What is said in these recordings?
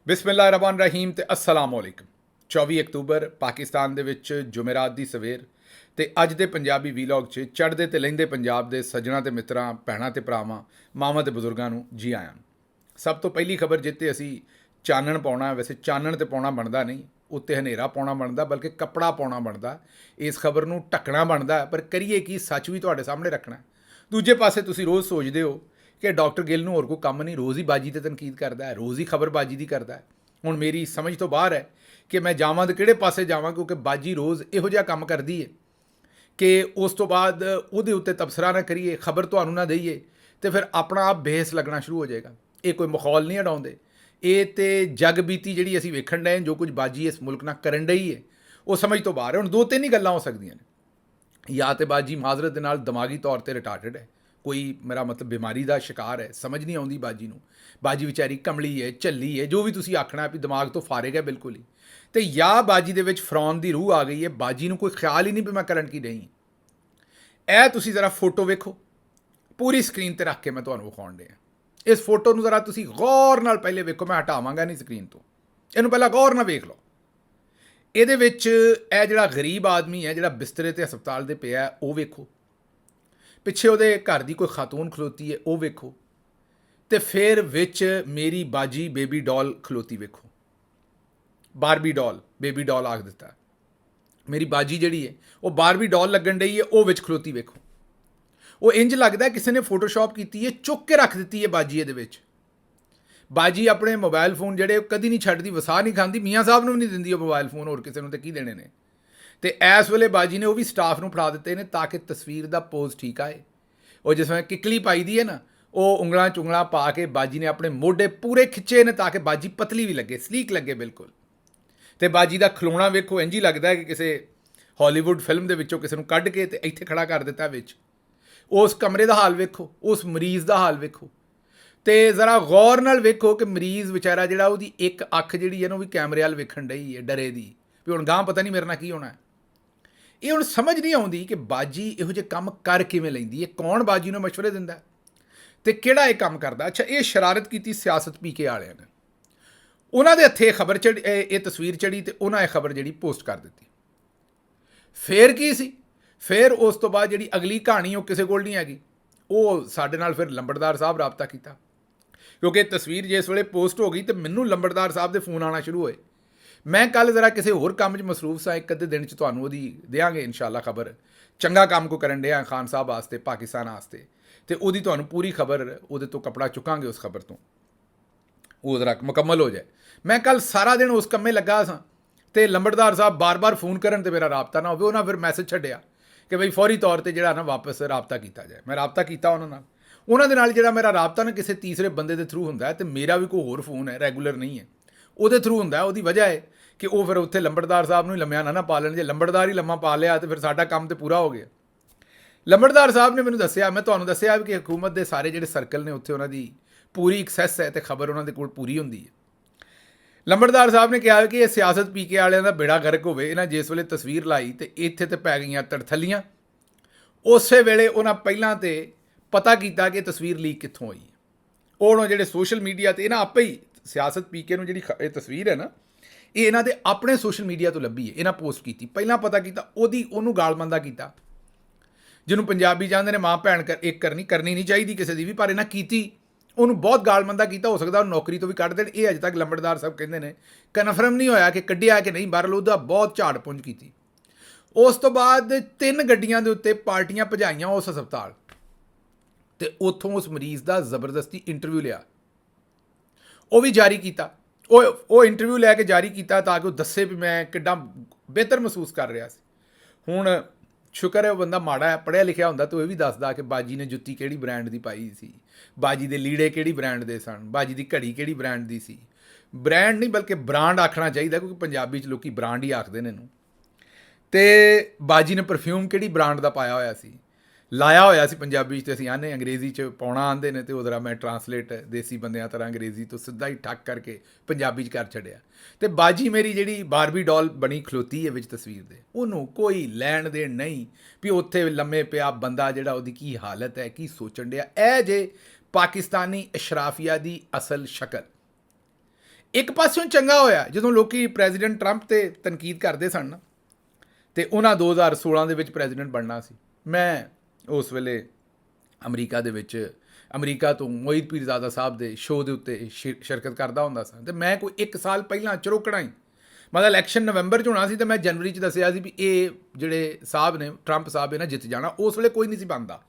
ਬਿਸਮਿਲ੍ਲਾਹਿਰਰਹਿਮਾਨਿਰਰਹੀਮ ਤੇ अस्सलाम वालेकुम। 24 ਅਕਤੂਬਰ ਪਾਕਿਸਤਾਨ ਦੇ ਵਿੱਚ ਜੁਮੇਰਾਤ ਦੀ ਸਵੇਰ ਤੇ ਅੱਜ ਦੇ ਪੰਜਾਬੀ ਵੀਲੌਗ 'ਚ ਚੜ੍ਹਦੇ ਤੇ ਲਹਿੰਦੇ ਪੰਜਾਬ ਦੇ ਸੱਜਣਾ ਤੇ ਮਿੱਤਰਾਂ, ਭੈਣਾਂ ਤੇ ਭਰਾਵਾਂ, ਮਾਵਾਂ ਤੇ ਬਜ਼ੁਰਗਾਂ ਨੂੰ ਜੀ ਆਇਆਂ। ਸਭ ਤੋਂ ਪਹਿਲੀ ਖਬਰ ਜਿੱਤੇ ਅਸੀਂ ਚਾਨਣ ਪਾਉਣਾ, ਵੈਸੇ ਚਾਨਣ ਤੇ ਪਾਉਣਾ ਬਣਦਾ ਨਹੀਂ, ਉੱਤੇ ਹਨੇਰਾ ਪਾਉਣਾ ਬਣਦਾ, ਬਲਕਿ ਕੱਪੜਾ ਪਾਉਣਾ ਬਣਦਾ। ਇਸ ਖਬਰ ਨੂੰ ਢੱਕਣਾ ਬਣਦਾ, ਪਰ ਕਰੀਏ ਕੀ, ਸੱਚ ਵੀ ਤੁਹਾਡੇ ਸਾਹਮਣੇ ਰੱਖਣਾ। ਦੂਜੇ ਪਾਸੇ ਤੁਸੀਂ ਰੋਜ਼ ਸੋਚਦੇ ਹੋ ਕਿ ਡਾਕਟਰ ਗਿੱਲ ਨੂੰ ਹੋਰ ਕੋਈ ਕੰਮ ਨਹੀਂ, ਰੋਜ਼ ਹੀ ਬਾਜੀ ਤੇ ਤਨਕੀਦ ਕਰਦਾ ਹੈ, ਰੋਜ਼ ਹੀ ਖਬਰਬਾਜੀ ਦੀ ਕਰਦਾ ਹੈ। ਹੁਣ ਮੇਰੀ ਸਮਝ ਤੋਂ ਬਾਹਰ ਹੈ ਕਿ ਮੈਂ ਜਾਵਾਂ ਤਾਂ ਕਿਹੜੇ ਪਾਸੇ ਜਾਵਾਂ, ਕਿਉਂਕਿ ਬਾਜੀ ਰੋਜ਼ ਇਹੋ ਜਿਹਾ ਕੰਮ ਕਰਦੀ ਹੈ ਕਿ ਉਸ ਤੋਂ ਬਾਅਦ ਉਹਦੇ ਉੱਤੇ ਤਬਸਰਾ ਨਾ ਕਰੀਏ, ਖਬਰ ਤੁਹਾਨੂੰ ਨਾ ਦਈਏ, ਤੇ ਫਿਰ ਆਪਣਾ ਆਪ ਬਹਿਸ ਲੱਗਣਾ ਸ਼ੁਰੂ ਹੋ ਜਾਏਗਾ। ਇਹ ਕੋਈ ਮਾਹੌਲ ਨਹੀਂ ਹਟਾਉਂਦੇ। ਇਹ ਤੇ ਜਗ ਬੀਤੀ ਜਿਹੜੀ ਅਸੀਂ ਵੇਖਣ ਡਏ, ਜੋ ਕੁਝ ਬਾਜੀ ਇਸ ਮੁਲਕ ਨਾਲ ਕਰਨ ਡਈ ਹੈ, ਉਹ ਸਮਝ ਤੋਂ ਬਾਹਰ ਹੈ। ਹੁਣ ਦੋ ਤਿੰਨ ਹੀ ਗੱਲਾਂ ਹੋ ਸਕਦੀਆਂ ਨੇ। ਜਾਂ ਤੇ ਬਾਜੀ ਮਾਜ਼ਰਤ ਦੇ ਨਾਲ ਦਿਮਾਗੀ ਤੌਰ ਤੇ ਰਿਟਾਰਟਡ ਹੈ, ਕੋਈ ਮੇਰਾ ਮਤਲਬ ਬਿਮਾਰੀ ਦਾ ਸ਼ਿਕਾਰ ਹੈ, ਸਮਝ ਨਹੀਂ ਆਉਂਦੀ ਬਾਜੀ ਨੂੰ, ਬਾਜੀ ਵਿਚਾਰੀ ਕਮਲੀ ਹੈ, ਝੱਲੀ ਹੈ, ਜੋ ਵੀ ਤੁਸੀਂ ਆਖਣਾ ਵੀ ਦਿਮਾਗ ਤੋਂ ਫਾਰਿਗ ਹੈ ਬਿਲਕੁਲ ਹੀ। ਤੇ ਜਾਂ ਬਾਜੀ ਦੇ ਵਿੱਚ ਫਰੌਨ ਦੀ ਰੂਹ ਆ ਗਈ ਹੈ, ਬਾਜੀ ਨੂੰ ਕੋਈ ਖਿਆਲ ਹੀ ਨਹੀਂ ਵੀ ਮੈਂ ਕਰਨ ਕੀ ਨਹੀਂ। ਇਹ ਤੁਸੀਂ ਜ਼ਰਾ ਫੋਟੋ ਵੇਖੋ, ਪੂਰੀ ਸਕਰੀਨ ਤੇ ਰੱਖ ਕੇ ਮੈਂ ਤੁਹਾਨੂੰ ਵਿਖਾਉਣ ਡਿਆ। ਇਸ ਫੋਟੋ ਨੂੰ ਜ਼ਰਾ ਤੁਸੀਂ ਗੌਰ ਨਾਲ ਪਹਿਲੇ ਵੇਖੋ, ਮੈਂ ਹਟਾਵਾਂਗਾ ਨਹੀਂ ਸਕਰੀਨ ਤੋਂ, ਇਹਨੂੰ ਪਹਿਲਾਂ ਗੌਰ ਨਾਲ ਵੇਖ ਲਓ। ਇਹਦੇ ਵਿੱਚ ਇਹ ਜਿਹੜਾ ਗਰੀਬ ਆਦਮੀ ਹੈ, ਜਿਹੜਾ ਬਿਸਤਰੇ ਤੇ ਹਸਪਤਾਲ ਦੇ ਪਿਆ, ਉਹ ਵੇਖੋ। ਪਿੱਛੇ ਉਹਦੇ ਘਰ ਦੀ ਕੋਈ ਖਾਤੂਨ ਖਲੋਤੀ ਹੈ, ਉਹ ਵੇਖੋ। ਤੇ ਫਿਰ ਵਿੱਚ ਮੇਰੀ ਬਾਜੀ ਬੇਬੀ ਡਾਲ ਖਲੋਤੀ ਵੇਖੋ। ਬਾਰਬੀ ਡਾਲ, ਬੇਬੀ ਡਾਲ ਆਖ ਦਿੱਤਾ। ਮੇਰੀ ਬਾਜੀ ਜਿਹੜੀ ਹੈ ਉਹ ਬਾਰਬੀ ਡਾਲ ਲੱਗਣ ਡਈ ਹੈ, ਉਹ ਵਿੱਚ ਖਲੋਤੀ ਵੇਖੋ। ਉਹ ਇੰਜ ਲੱਗਦਾ ਕਿਸੇ ਨੇ ਫੋਟੋਸ਼ਾਪ ਕੀਤੀ ਹੈ, ਚੁੱਕ ਕੇ ਰੱਖ ਦਿੱਤੀ ਹੈ ਬਾਜੀ ਇਹਦੇ ਵਿੱਚ। ਬਾਜੀ ਆਪਣੇ ਮੋਬਾਈਲ ਫੋਨ ਜਿਹੜੇ ਉਹ ਕਦੀ ਨਹੀਂ ਛੱਡਦੀ, ਵਸਾ ਨਹੀਂ ਖਾਂਦੀ, ਮੀਆਂ ਸਾਹਿਬ ਨੂੰ ਵੀ ਨਹੀਂ ਦਿੰਦੀ ਉਹ ਮੋਬਾਈਲ ਫੋਨ, ਹੋਰ ਕਿਸੇ ਨੂੰ ਤੇ ਕੀ ਦੇਣੇ ਨੇ। ਤੇ ਇਸ ਵੇਲੇ ਬਾਜੀ ਨੇ ਉਹ ਵੀ ਸਟਾਫ ਨੂੰ ਫੜਾ ਦਿੱਤੇ ਨੇ ਤਾਂ ਕਿ ਤਸਵੀਰ ਦਾ ਪੋਜ਼ ਠੀਕ ਆਏ। ਉਹ ਜਿਸ ਤਰ੍ਹਾਂ ਕਿੱਕਲੀ ਪਾਈ ਦੀ ਹੈ ਨਾ, ਉਹ ਉਂਗਲਾਂ ਚੁੰਗਲਾਂ ਪਾ ਕੇ ਬਾਜੀ ਨੇ ਆਪਣੇ ਮੋਢੇ ਪੂਰੇ ਖਿੱਚੇ ਨੇ ਤਾਂ ਕਿ ਬਾਜੀ ਪਤਲੀ ਵੀ ਲੱਗੇ, ਸਲੀਕ ਲੱਗੇ ਬਿਲਕੁਲ। ਤੇ ਬਾਜੀ ਦਾ ਖਲੋਣਾ ਵੇਖੋ, ਇੰਝ ਹੀ ਲੱਗਦਾ ਕਿ ਕਿਸੇ ਹਾਲੀਵੁੱਡ ਫਿਲਮ ਦੇ ਵਿੱਚੋਂ ਕਿਸੇ ਨੂੰ ਕੱਢ ਕੇ ਤੇ ਇੱਥੇ ਖੜਾ ਕਰ ਦਿੱਤਾ ਵਿੱਚ। ਉਸ ਕਮਰੇ ਦਾ ਹਾਲ ਵੇਖੋ, ਉਸ ਮਰੀਜ਼ ਦਾ ਹਾਲ ਵੇਖੋ, ਤੇ ਜ਼ਰਾ ਗੌਰ ਨਾਲ ਵੇਖੋ ਕਿ ਮਰੀਜ਼ ਵਿਚਾਰਾ ਜਿਹੜਾ, ਉਹਦੀ ਇੱਕ ਅੱਖ ਜਿਹੜੀ ਹੈ ਨਾ ਉਹ ਵੀ ਕੈਮਰੇ ਵੱਲ ਵੇਖਣ ਡਈ ਹੈ ਡਰੇ ਦੀ, ਵੀ ਹੁਣ ਗਾਂ ਪਤਾ ਨਹੀਂ ਮੇਰੇ ਨਾਲ ਕੀ ਹੋਣਾ। ਇਹ ਹੁਣ ਸਮਝ ਨਹੀਂ ਆਉਂਦੀ ਕਿ ਬਾਜੀ ਇਹੋ ਜਿਹੇ ਕੰਮ ਕਰ ਕਿਵੇਂ ਲੈਂਦੀ ਹੈ, ਕੌਣ ਬਾਜੀ ਨੂੰ ਮਸ਼ਵਰੇ ਦਿੰਦਾ ਤੇ ਕਿਹੜਾ ਇਹ ਕੰਮ ਕਰਦਾ। ਅੱਛਾ, ਇਹ ਸ਼ਰਾਰਤ ਕੀਤੀ ਸਿਆਸਤ ਪੀਕੇ ਵਾਲਿਆਂ ਨੇ, ਉਹਨਾਂ ਦੇ ਹੱਥੇ ਖਬਰ ਚੜੀ, ਇਹ ਤਸਵੀਰ ਚੜੀ ਤੇ ਉਹਨਾਂ ਇਹ ਖਬਰ ਜਿਹੜੀ ਪੋਸਟ ਕਰ ਦਿੱਤੀ। ਫੇਰ ਕੀ ਸੀ, ਫਿਰ ਉਸ ਤੋਂ ਬਾਅਦ ਜਿਹੜੀ ਅਗਲੀ ਕਹਾਣੀ ਉਹ ਕਿਸੇ ਕੋਲ ਨਹੀਂ ਹੈਗੀ। ਉਹ ਸਾਡੇ ਨਾਲ ਫਿਰ ਲੰਬੜਦਾਰ ਸਾਹਿਬ ਰਾਬਤਾ ਕੀਤਾ, ਕਿਉਂਕਿ ਤਸਵੀਰ ਜਿਸ ਵੇਲੇ ਪੋਸਟ ਹੋ ਗਈ ਤੇ ਮੈਨੂੰ ਲੰਬੜਦਾਰ ਸਾਹਿਬ ਦੇ ਫੋਨ ਆਉਣਾ ਸ਼ੁਰੂ ਹੋਏ। ਮੈਂ ਕੱਲ ਜ਼ਰਾ ਕਿਸੇ ਹੋਰ ਕੰਮ 'ਚ ਮਸਰੂਫ ਸਾਂ, ਇੱਕ ਅੱਧੇ ਦਿਨ 'ਚ ਤੁਹਾਨੂੰ ਉਹਦੀ ਦਿਆਂਗੇ ਇਨਸ਼ਾਅੱਲਾ ਖਬਰ। ਚੰਗਾ ਕੰਮ ਕੋ ਕਰਨ ਡਿਆ ਖਾਨ ਸਾਹਿਬ ਵਾਸਤੇ, ਪਾਕਿਸਤਾਨ ਵਾਸਤੇ, ਤੇ ਉਹਦੀ ਤੁਹਾਨੂੰ ਪੂਰੀ ਖਬਰ, ਉਹਦੇ ਤੋਂ ਕੱਪੜਾ ਚੁੱਕਾਂਗੇ ਉਸ ਖਬਰ ਤੋਂ, ਉਹ ਜ਼ਰਾ ਮੁਕੰਮਲ ਹੋ ਜਾਏ। ਮੈਂ ਕੱਲ ਸਾਰਾ ਦਿਨ ਉਸ ਕੰਮੇ ਲੱਗਾ ਸਾਂ ਤੇ ਲੰਬੜਦਾਰ ਸਾਹਿਬ ਬਾਰ-ਬਾਰ ਫੋਨ ਕਰਨ ਤੇ ਮੇਰਾ ਰਾਬਤਾ ਨਾ ਹੋਵੇ। ਉਹਨਾਂ ਫਿਰ ਮੈਸੇਜ ਛੱਡਿਆ ਕਿ ਬਈ ਫੌਰੀ ਤੌਰ ਤੇ ਜਿਹੜਾ ਨਾ ਵਾਪਸ ਰਾਬਤਾ ਕੀਤਾ ਜਾਏ। ਮੈਂ ਰਾਬਤਾ ਕੀਤਾ ਉਹਨਾਂ ਨਾਲ। ਉਹਨਾਂ ਦੇ ਨਾਲ ਜਿਹੜਾ ਮੇਰਾ ਰਾਬਤਾ ਨਾ ਕਿਸੇ ਤੀਸਰੇ ਬੰਦੇ ਦੇ ਥਰੂ ਹੁੰਦਾ ਹੈ, ਤੇ ਮੇਰਾ ਵੀ ਕੋਈ ਹੋਰ ਫੋਨ ਹੈ, ਰੈਗੂਲਰ ਨਹੀਂ ਹੈ, ਉਹਦੇ ਥਰੂ ਹੁੰਦਾ। ਉਹਦੀ ਵਜ੍ਹਾ ਹੈ ਕਿ ਉਹ ਫਿਰ ਉੱਥੇ ਲੰਬੜਦਾਰ ਸਾਹਿਬ ਨੂੰ ਹੀ ਲੰਮਿਆਂ ਨਾ ਪਾ ਲੈਣ। ਜੇ ਲੰਬੜਦਾਰ ਹੀ ਲੰਮਾ ਪਾ ਲਿਆ ਤੇ ਫਿਰ ਸਾਡਾ ਕੰਮ ਤੇ ਪੂਰਾ ਹੋ ਗਿਆ। ਲੰਬੜਦਾਰ ਸਾਹਿਬ ਨੇ ਮੈਨੂੰ ਦੱਸਿਆ, ਮੈਂ ਤੁਹਾਨੂੰ ਦੱਸਿਆ ਕਿ ਹਕੂਮਤ ਦੇ ਸਾਰੇ ਜਿਹੜੇ ਸਰਕਲ ਨੇ ਉੱਥੇ ਉਹਨਾਂ ਦੀ ਪੂਰੀ ਐਕਸੈਸ ਹੈ ਤੇ ਖਬਰ ਉਹਨਾਂ ਦੇ ਕੋਲ ਪੂਰੀ ਹੁੰਦੀ ਹੈ। ਲੰਬੜਦਾਰ ਸਾਹਿਬ ਨੇ ਕਿਹਾ ਕਿ ਇਹ ਸਿਆਸਤ ਪੀਕੇ ਵਾਲਿਆਂ ਦਾ ਬੇੜਾ ਗਰਕ ਹੋਵੇ। ਇਹਨਾਂ ਜਿਸ ਵੇਲੇ ਤਸਵੀਰ ਲਾਈ ਤੇ ਇੱਥੇ ਤੇ ਪੈ ਗਈਆਂ ਤੜਥੱਲੀਆਂ। ਉਸੇ ਵੇਲੇ ਉਹਨਾਂ ਪਹਿਲਾਂ ਤੇ ਪਤਾ ਕੀਤਾ ਕਿ ਤਸਵੀਰ ਲੀਕ ਕਿੱਥੋਂ ਹੋਈ। ਉਹ ਜਿਹੜੇ ਸੋਸ਼ਲ ਮੀਡੀਆ ਤੇ ਇਹਨਾਂ ਆਪੇ ਹੀ ਸਿਆਸਤ ਪੀਕੇ ਨੂੰ ਜਿਹੜੀ ਇਹ ਤਸਵੀਰ ਹੈ ਨਾ, ਇਹ ਇਹਨਾਂ ਦੇ ਆਪਣੇ ਸੋਸ਼ਲ ਮੀਡੀਆ ਤੋਂ ਲੱਭੀ ਹੈ। ਇਹਨਾਂ ਪੋਸਟ ਕੀਤੀ, ਪਹਿਲਾਂ ਪਤਾ ਕੀਤਾ, ਉਹਨੂੰ ਗਾਲਮੰਦਾ ਕੀਤਾ, ਜਿਹਨੂੰ ਪੰਜਾਬੀ ਚਾਹੁੰਦੇ ਨੇ ਮਾਂ ਭੈਣ ਇੱਕ ਕਰਨੀ ਨਹੀਂ ਚਾਹੀਦੀ ਕਿਸੇ ਦੀ ਵੀ, ਪਰ ਇਹਨਾਂ ਕੀਤੀ, ਉਹਨੂੰ ਬਹੁਤ ਗਾਲਮੰਦਾ ਕੀਤਾ। ਹੋ ਸਕਦਾ ਉਹ ਨੌਕਰੀ ਤੋਂ ਵੀ ਕੱਢ ਦੇਣ। ਇਹ ਅਜੇ ਤੱਕ ਲੰਬੜਦਾਰ ਸਾਹਿਬ ਕਹਿੰਦੇ ਨੇ ਕਨਫਰਮ ਨਹੀਂ ਹੋਇਆ ਕਿ ਕੱਢਿਆ ਕਿ ਨਹੀਂ, ਬਾਹਰਲ ਉਹਦਾ ਬਹੁਤ ਝਾੜ ਪੁੰਜ ਕੀਤੀ। ਉਸ ਤੋਂ ਬਾਅਦ 3 ਗੱਡੀਆਂ ਦੇ ਉੱਤੇ ਪਾਰਟੀਆਂ ਭਜਾਈਆਂ ਉਸ ਹਸਪਤਾਲ, ਤੇ ਉੱਥੋਂ ਉਸ ਮਰੀਜ਼ ਦਾ ਜ਼ਬਰਦਸਤੀ ਇੰਟਰਵਿਊ ਲਿਆ, ਉਹ ਵੀ ਜਾਰੀ ਕੀਤਾ। ਉਹ ਇੰਟਰਵਿਊ ਲੈ ਕੇ ਜਾਰੀ ਕੀਤਾ ਤਾਂ ਕਿ ਉਹ ਦੱਸੇ ਵੀ ਮੈਂ ਕਿੱਡਾ ਬਿਹਤਰ ਮਹਿਸੂਸ ਕਰ ਰਿਹਾ ਸੀ। ਹੁਣ ਸ਼ੁਕਰ ਹੈ ਉਹ ਬੰਦਾ ਮਾੜਾ ਹੈ, ਪੜ੍ਹਿਆ ਲਿਖਿਆ ਹੁੰਦਾ ਤਾਂ ਇਹ ਵੀ ਦੱਸਦਾ ਕਿ ਬਾਜੀ ਨੇ ਜੁੱਤੀ ਕਿਹੜੀ ਬ੍ਰਾਂਡ ਦੀ ਪਾਈ ਸੀ, ਬਾਜੀ ਦੇ ਲੀੜੇ ਕਿਹੜੀ ਬ੍ਰਾਂਡ ਦੇ ਸਨ, ਬਾਜੀ ਦੀ ਘੜੀ ਕਿਹੜੀ ਬ੍ਰਾਂਡ ਦੀ ਸੀ। ਬ੍ਰਾਂਡ ਨਹੀਂ ਬਲਕਿ ਬ੍ਰਾਂਡ ਆਖਣਾ ਚਾਹੀਦਾ, ਕਿਉਂਕਿ ਪੰਜਾਬੀ 'ਚ ਲੋਕੀ ਬ੍ਰਾਂਡ ਹੀ ਆਖਦੇ ਨੇ ਇਹਨੂੰ। ਤੇ ਬਾਜੀ ਨੇ ਪਰਫਿਊਮ ਕਿਹੜੀ ਬ੍ਰਾਂਡ ਦਾ ਪਾਇਆ ਹੋਇਆ ਸੀ, ਲਾਇਆ ਹੋਇਆ ਸੀ ਪੰਜਾਬੀ 'ਚ, ਤੇ ਅਸੀਂ ਆਨੇ ਅੰਗਰੇਜ਼ੀ 'ਚ ਪਾਉਣਾ ਆਉਂਦੇ ਨੇ, ਤੇ ਉਹ ਜ਼ਰਾ ਮੈਂ ਟਰਾਂਸਲੇਟ ਦੇਸੀ ਬੰਦਿਆਂ ਤਰ੍ਹਾਂ ਅੰਗਰੇਜ਼ੀ ਤੋਂ ਸਿੱਧਾ ਹੀ ਠੱਕ ਕਰਕੇ ਪੰਜਾਬੀ 'ਚ ਕਰ ਛੱਡਿਆ। ਤੇ ਬਾਜੀ ਮੇਰੀ ਜਿਹੜੀ ਬਾਰਬੀ ਡਾਲ ਬਣੀ ਖਲੋਤੀ ਹੈ ਵਿੱਚ ਤਸਵੀਰ ਦੇ, ਉਹਨੂੰ ਕੋਈ ਲੈਣ ਦੇਣ ਨਹੀਂ ਵੀ ਉੱਥੇ ਲੰਮੇ ਪਿਆ ਬੰਦਾ ਜਿਹੜਾ ਉਹਦੀ ਕੀ ਹਾਲਤ ਹੈ, ਕੀ ਸੋਚਣ ਡਿਆ। ਇਹ ਜੇ ਪਾਕਿਸਤਾਨੀ ਅਸ਼ਰਾਫੀਆ ਦੀ ਅਸਲ ਸ਼ਕਲ, ਇੱਕ ਪਾਸਿਓਂ ਚੰਗਾ ਹੋਇਆ ਜਦੋਂ ਲੋਕੀ ਪ੍ਰੈਜ਼ੀਡੈਂਟ ਟਰੰਪ ਤੇ ਤਨਕੀਦ ਕਰਦੇ ਸਨ ਨਾ, ਤੇ ਉਹਨਾਂ 2016 ਦੇ ਵਿੱਚ ਪ੍ਰੈਜ਼ੀਡੈਂਟ ਬਣਨਾ ਸੀ। ਮੈਂ ਉਸ ਵੇਲੇ ਅਮਰੀਕਾ ਦੇ ਵਿੱਚ ਅਮਰੀਕਾ ਤੋਂ ਮੋਹਿਤ ਪੀਰਜ਼ਾਦਾ ਸਾਹਿਬ ਦੇ ਸ਼ੋਅ ਦੇ ਉੱਤੇ ਸ਼ਿਰਕਤ ਕਰਦਾ ਹੁੰਦਾ ਸਾਂ, ਅਤੇ ਮੈਂ ਕੋਈ 1 ਸਾਲ ਪਹਿਲਾਂ ਚਰੋਕਣਾ ਹੀ ਮਤਲਬ ਇਲੈਕਸ਼ਨ ਨਵੰਬਰ 'ਚ ਹੋਣਾ ਸੀ, ਅਤੇ ਮੈਂ ਜਨਵਰੀ 'ਚ ਦੱਸਿਆ ਸੀ ਵੀ ਇਹ ਜਿਹੜੇ ਸਾਹਿਬ ਨੇ ਟਰੰਪ ਸਾਹਿਬ ਇਹਨਾਂ ਜਿੱਤ ਜਾਣਾ। ਉਸ ਵੇਲੇ ਕੋਈ ਨਹੀਂ ਸੀ ਬਣਦਾ।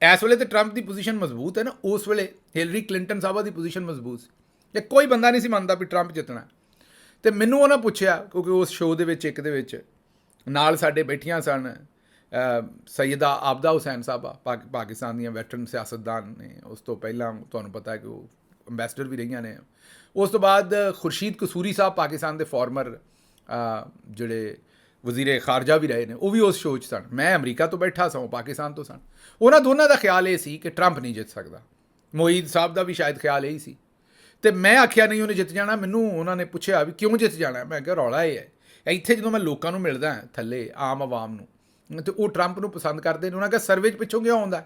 ਇਸ ਵੇਲੇ ਤਾਂ ਟਰੰਪ ਦੀ ਪੋਜੀਸ਼ਨ ਮਜ਼ਬੂਤ ਹੈ ਨਾ, ਉਸ ਵੇਲੇ ਹਿਲਰੀ ਕਲਿੰਟਨ ਸਾਹਿਬਾ ਦੀ ਪੋਜੀਸ਼ਨ ਮਜ਼ਬੂਤ ਸੀ ਅਤੇ ਕੋਈ ਬੰਦਾ ਨਹੀਂ ਸੀ ਮੰਨਦਾ ਵੀ ਟਰੰਪ ਜਿੱਤਣਾ। ਅਤੇ ਮੈਨੂੰ ਉਹਨਾਂ ਪੁੱਛਿਆ, ਕਿਉਂਕਿ ਉਸ ਸ਼ੋਅ ਦੇ ਵਿੱਚ ਇੱਕ ਦੇ ਵਿੱਚ ਨਾਲ ਸਾਡੇ ਬੈਠੀਆਂ ਸਨ ਸੈਯਦਾ ਆਬਦਾ ਹੁਸੈਨ ਸਾਹਿਬਾ, ਪਾਕਿਸਤਾਨ ਦੀਆਂ ਵੈਟਰਨ ਸਿਆਸਤਦਾਨ ਨੇ। ਉਸ ਤੋਂ ਪਹਿਲਾਂ ਤੁਹਾਨੂੰ ਪਤਾ ਹੈ ਕਿ ਉਹ ਅੰਬੈਸਡਰ ਵੀ ਰਹੀਆਂ ਨੇ। ਉਸ ਤੋਂ ਬਾਅਦ ਖੁਰਸ਼ੀਦ ਕਸੂਰੀ ਸਾਹਿਬ ਪਾਕਿਸਤਾਨ ਦੇ ਫਾਰਮਰ ਜਿਹੜੇ ਵਜ਼ੀਰ ਖਾਰਜਾ ਵੀ ਰਹੇ ਨੇ, ਉਹ ਵੀ ਉਸ ਸ਼ੋਅ 'ਚ ਸਨ। ਮੈਂ ਅਮਰੀਕਾ ਤੋਂ ਬੈਠਾ ਸਾਂ, ਉਹ ਪਾਕਿਸਤਾਨ ਤੋਂ ਸਨ। ਉਹਨਾਂ ਦੋਨਾਂ ਦਾ ਖਿਆਲ ਇਹ ਸੀ ਕਿ ਟਰੰਪ ਨਹੀਂ ਜਿੱਤ ਸਕਦਾ। ਮੋਈਦ ਸਾਹਿਬ ਦਾ ਵੀ ਸ਼ਾਇਦ ਖਿਆਲ ਇਹੀ ਸੀ, ਅਤੇ ਮੈਂ ਆਖਿਆ ਨਹੀਂ ਉਹਨੇ ਜਿੱਤ ਜਾਣਾ। ਮੈਨੂੰ ਉਹਨਾਂ ਨੇ ਪੁੱਛਿਆ ਵੀ ਕਿਉਂ ਜਿੱਤ ਜਾਣਾ। ਮੈਂ ਕਿਹਾ ਰੌਲਾ ਇਹ ਹੈ, ਇੱਥੇ ਜਦੋਂ ਮੈਂ ਲੋਕਾਂ ਨੂੰ ਮਿਲਦਾ ਥੱਲੇ ਆਮ ਆਵਾਮ ਨੂੰ, ਅਤੇ ਉਹ ਟਰੰਪ ਨੂੰ ਪਸੰਦ ਕਰਦੇ ਨੇ। ਉਹਨਾਂ ਕਿਹਾ ਸਰਵੇ 'ਚ ਪਿੱਛੋਂ ਕਿਉਂ ਆਉਂਦਾ।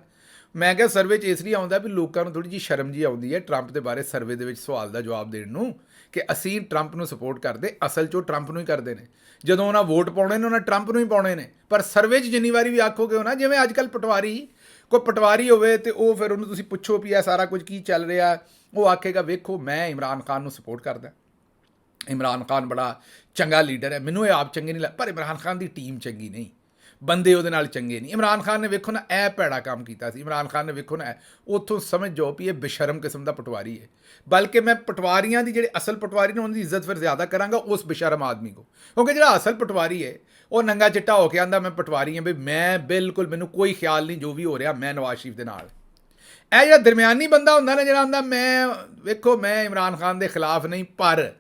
ਮੈਂ ਕਿਹਾ ਸਰਵੇ 'ਚ ਇਸ ਲਈ ਆਉਂਦਾ ਵੀ ਲੋਕਾਂ ਨੂੰ ਥੋੜ੍ਹੀ ਜਿਹੀ ਸ਼ਰਮ ਜਿਹੀ ਆਉਂਦੀ ਹੈ ਟਰੰਪ ਦੇ ਬਾਰੇ ਸਰਵੇ ਦੇ ਵਿੱਚ ਸਵਾਲ ਦਾ ਜਵਾਬ ਦੇਣ ਨੂੰ, ਕਿ ਅਸੀਂ ਟਰੰਪ ਨੂੰ ਸਪੋਰਟ ਕਰਦੇ, ਅਸਲ 'ਚ ਉਹ ਟਰੰਪ ਨੂੰ ਹੀ ਕਰਦੇ ਨੇ। ਜਦੋਂ ਉਹਨਾਂ ਵੋਟ ਪਾਉਣੇ ਨੇ ਉਹਨਾਂ ਟਰੰਪ ਨੂੰ ਹੀ ਪਾਉਣੇ ਨੇ, ਪਰ ਸਰਵੇ 'ਚ ਜਿੰਨੀ ਵਾਰੀ ਵੀ ਆਖੋਗੇ ਹੋ ਨਾ, ਜਿਵੇਂ ਅੱਜ ਕੱਲ੍ਹ ਕੋਈ ਪਟਵਾਰੀ ਹੋਵੇ ਅਤੇ ਉਹ ਫਿਰ ਉਹਨੂੰ ਤੁਸੀਂ ਪੁੱਛੋ ਵੀ ਇਹ ਸਾਰਾ ਕੁਝ ਕੀ ਚੱਲ ਰਿਹਾ, ਉਹ ਆਖੇਗਾ ਵੇਖੋ ਮੈਂ ਇਮਰਾਨ ਖਾਨ ਨੂੰ ਸਪੋਰਟ ਕਰਦਾ, ਇਮਰਾਨ ਖਾਨ ਬੜਾ ਚੰਗਾ ਲੀਡਰ ਹੈ, ਮੈਨੂੰ ਇਹ ਆਪ ਚੰਗੇ ਨਹੀਂ ਪਰ ਇਮਰਾਨ ਖਾਨ ਦੀ ਟੀਮ ਚੰਗੀ ਨਹੀਂ, ਬੰਦੇ ਉਹਦੇ ਨਾਲ ਚੰਗੇ ਨਹੀਂ। ਇਮਰਾਨ ਖਾਨ ਨੇ ਵੇਖੋ ਨਾ ਇਹ ਭੈੜਾ ਕੰਮ ਕੀਤਾ ਸੀ, ਇਮਰਾਨ ਖਾਨ ਨੇ ਵੇਖੋ ਨਾ ਉੱਥੋਂ ਸਮਝ ਜਾਓ ਵੀ ਇਹ ਬੇਸ਼ਰਮ ਕਿਸਮ ਦਾ ਪਟਵਾਰੀ ਹੈ। ਬਲਕਿ ਮੈਂ ਪਟਵਾਰੀਆਂ ਦੀ ਜਿਹੜੇ ਅਸਲ ਪਟਵਾਰੀ ਨੇ ਉਹਨਾਂ ਦੀ ਇੱਜ਼ਤ ਫਿਰ ਜ਼ਿਆਦਾ ਕਰਾਂਗਾ ਉਸ ਬੇਸ਼ਰਮ ਆਦਮੀ ਕੋ, ਕਿਉਂਕਿ ਜਿਹੜਾ ਅਸਲ ਪਟਵਾਰੀ ਹੈ ਉਹ ਨੰਗਾ ਚਿੱਟਾ ਹੋ ਕੇ ਆਂਦਾ ਮੈਂ ਪਟਵਾਰੀ ਹਾਂ, ਵੀ ਮੈਂ ਬਿਲਕੁਲ ਮੈਨੂੰ ਕੋਈ ਖਿਆਲ ਨਹੀਂ ਜੋ ਵੀ ਹੋ ਰਿਹਾ, ਮੈਂ ਨਵਾਜ਼ ਸ਼ਰੀਫ ਦੇ ਨਾਲ। ਇਹ ਜਿਹੜਾ ਦਰਮਿਆਨੀ ਬੰਦਾ ਹੁੰਦਾ ਨਾ, ਜਿਹੜਾ ਆਂਦਾ ਮੈਂ ਵੇਖੋ ਮੈਂ ਇਮਰਾਨ ਖਾਨ ਦੇ ਖਿਲਾਫ ਨਹੀਂ, ਪਰ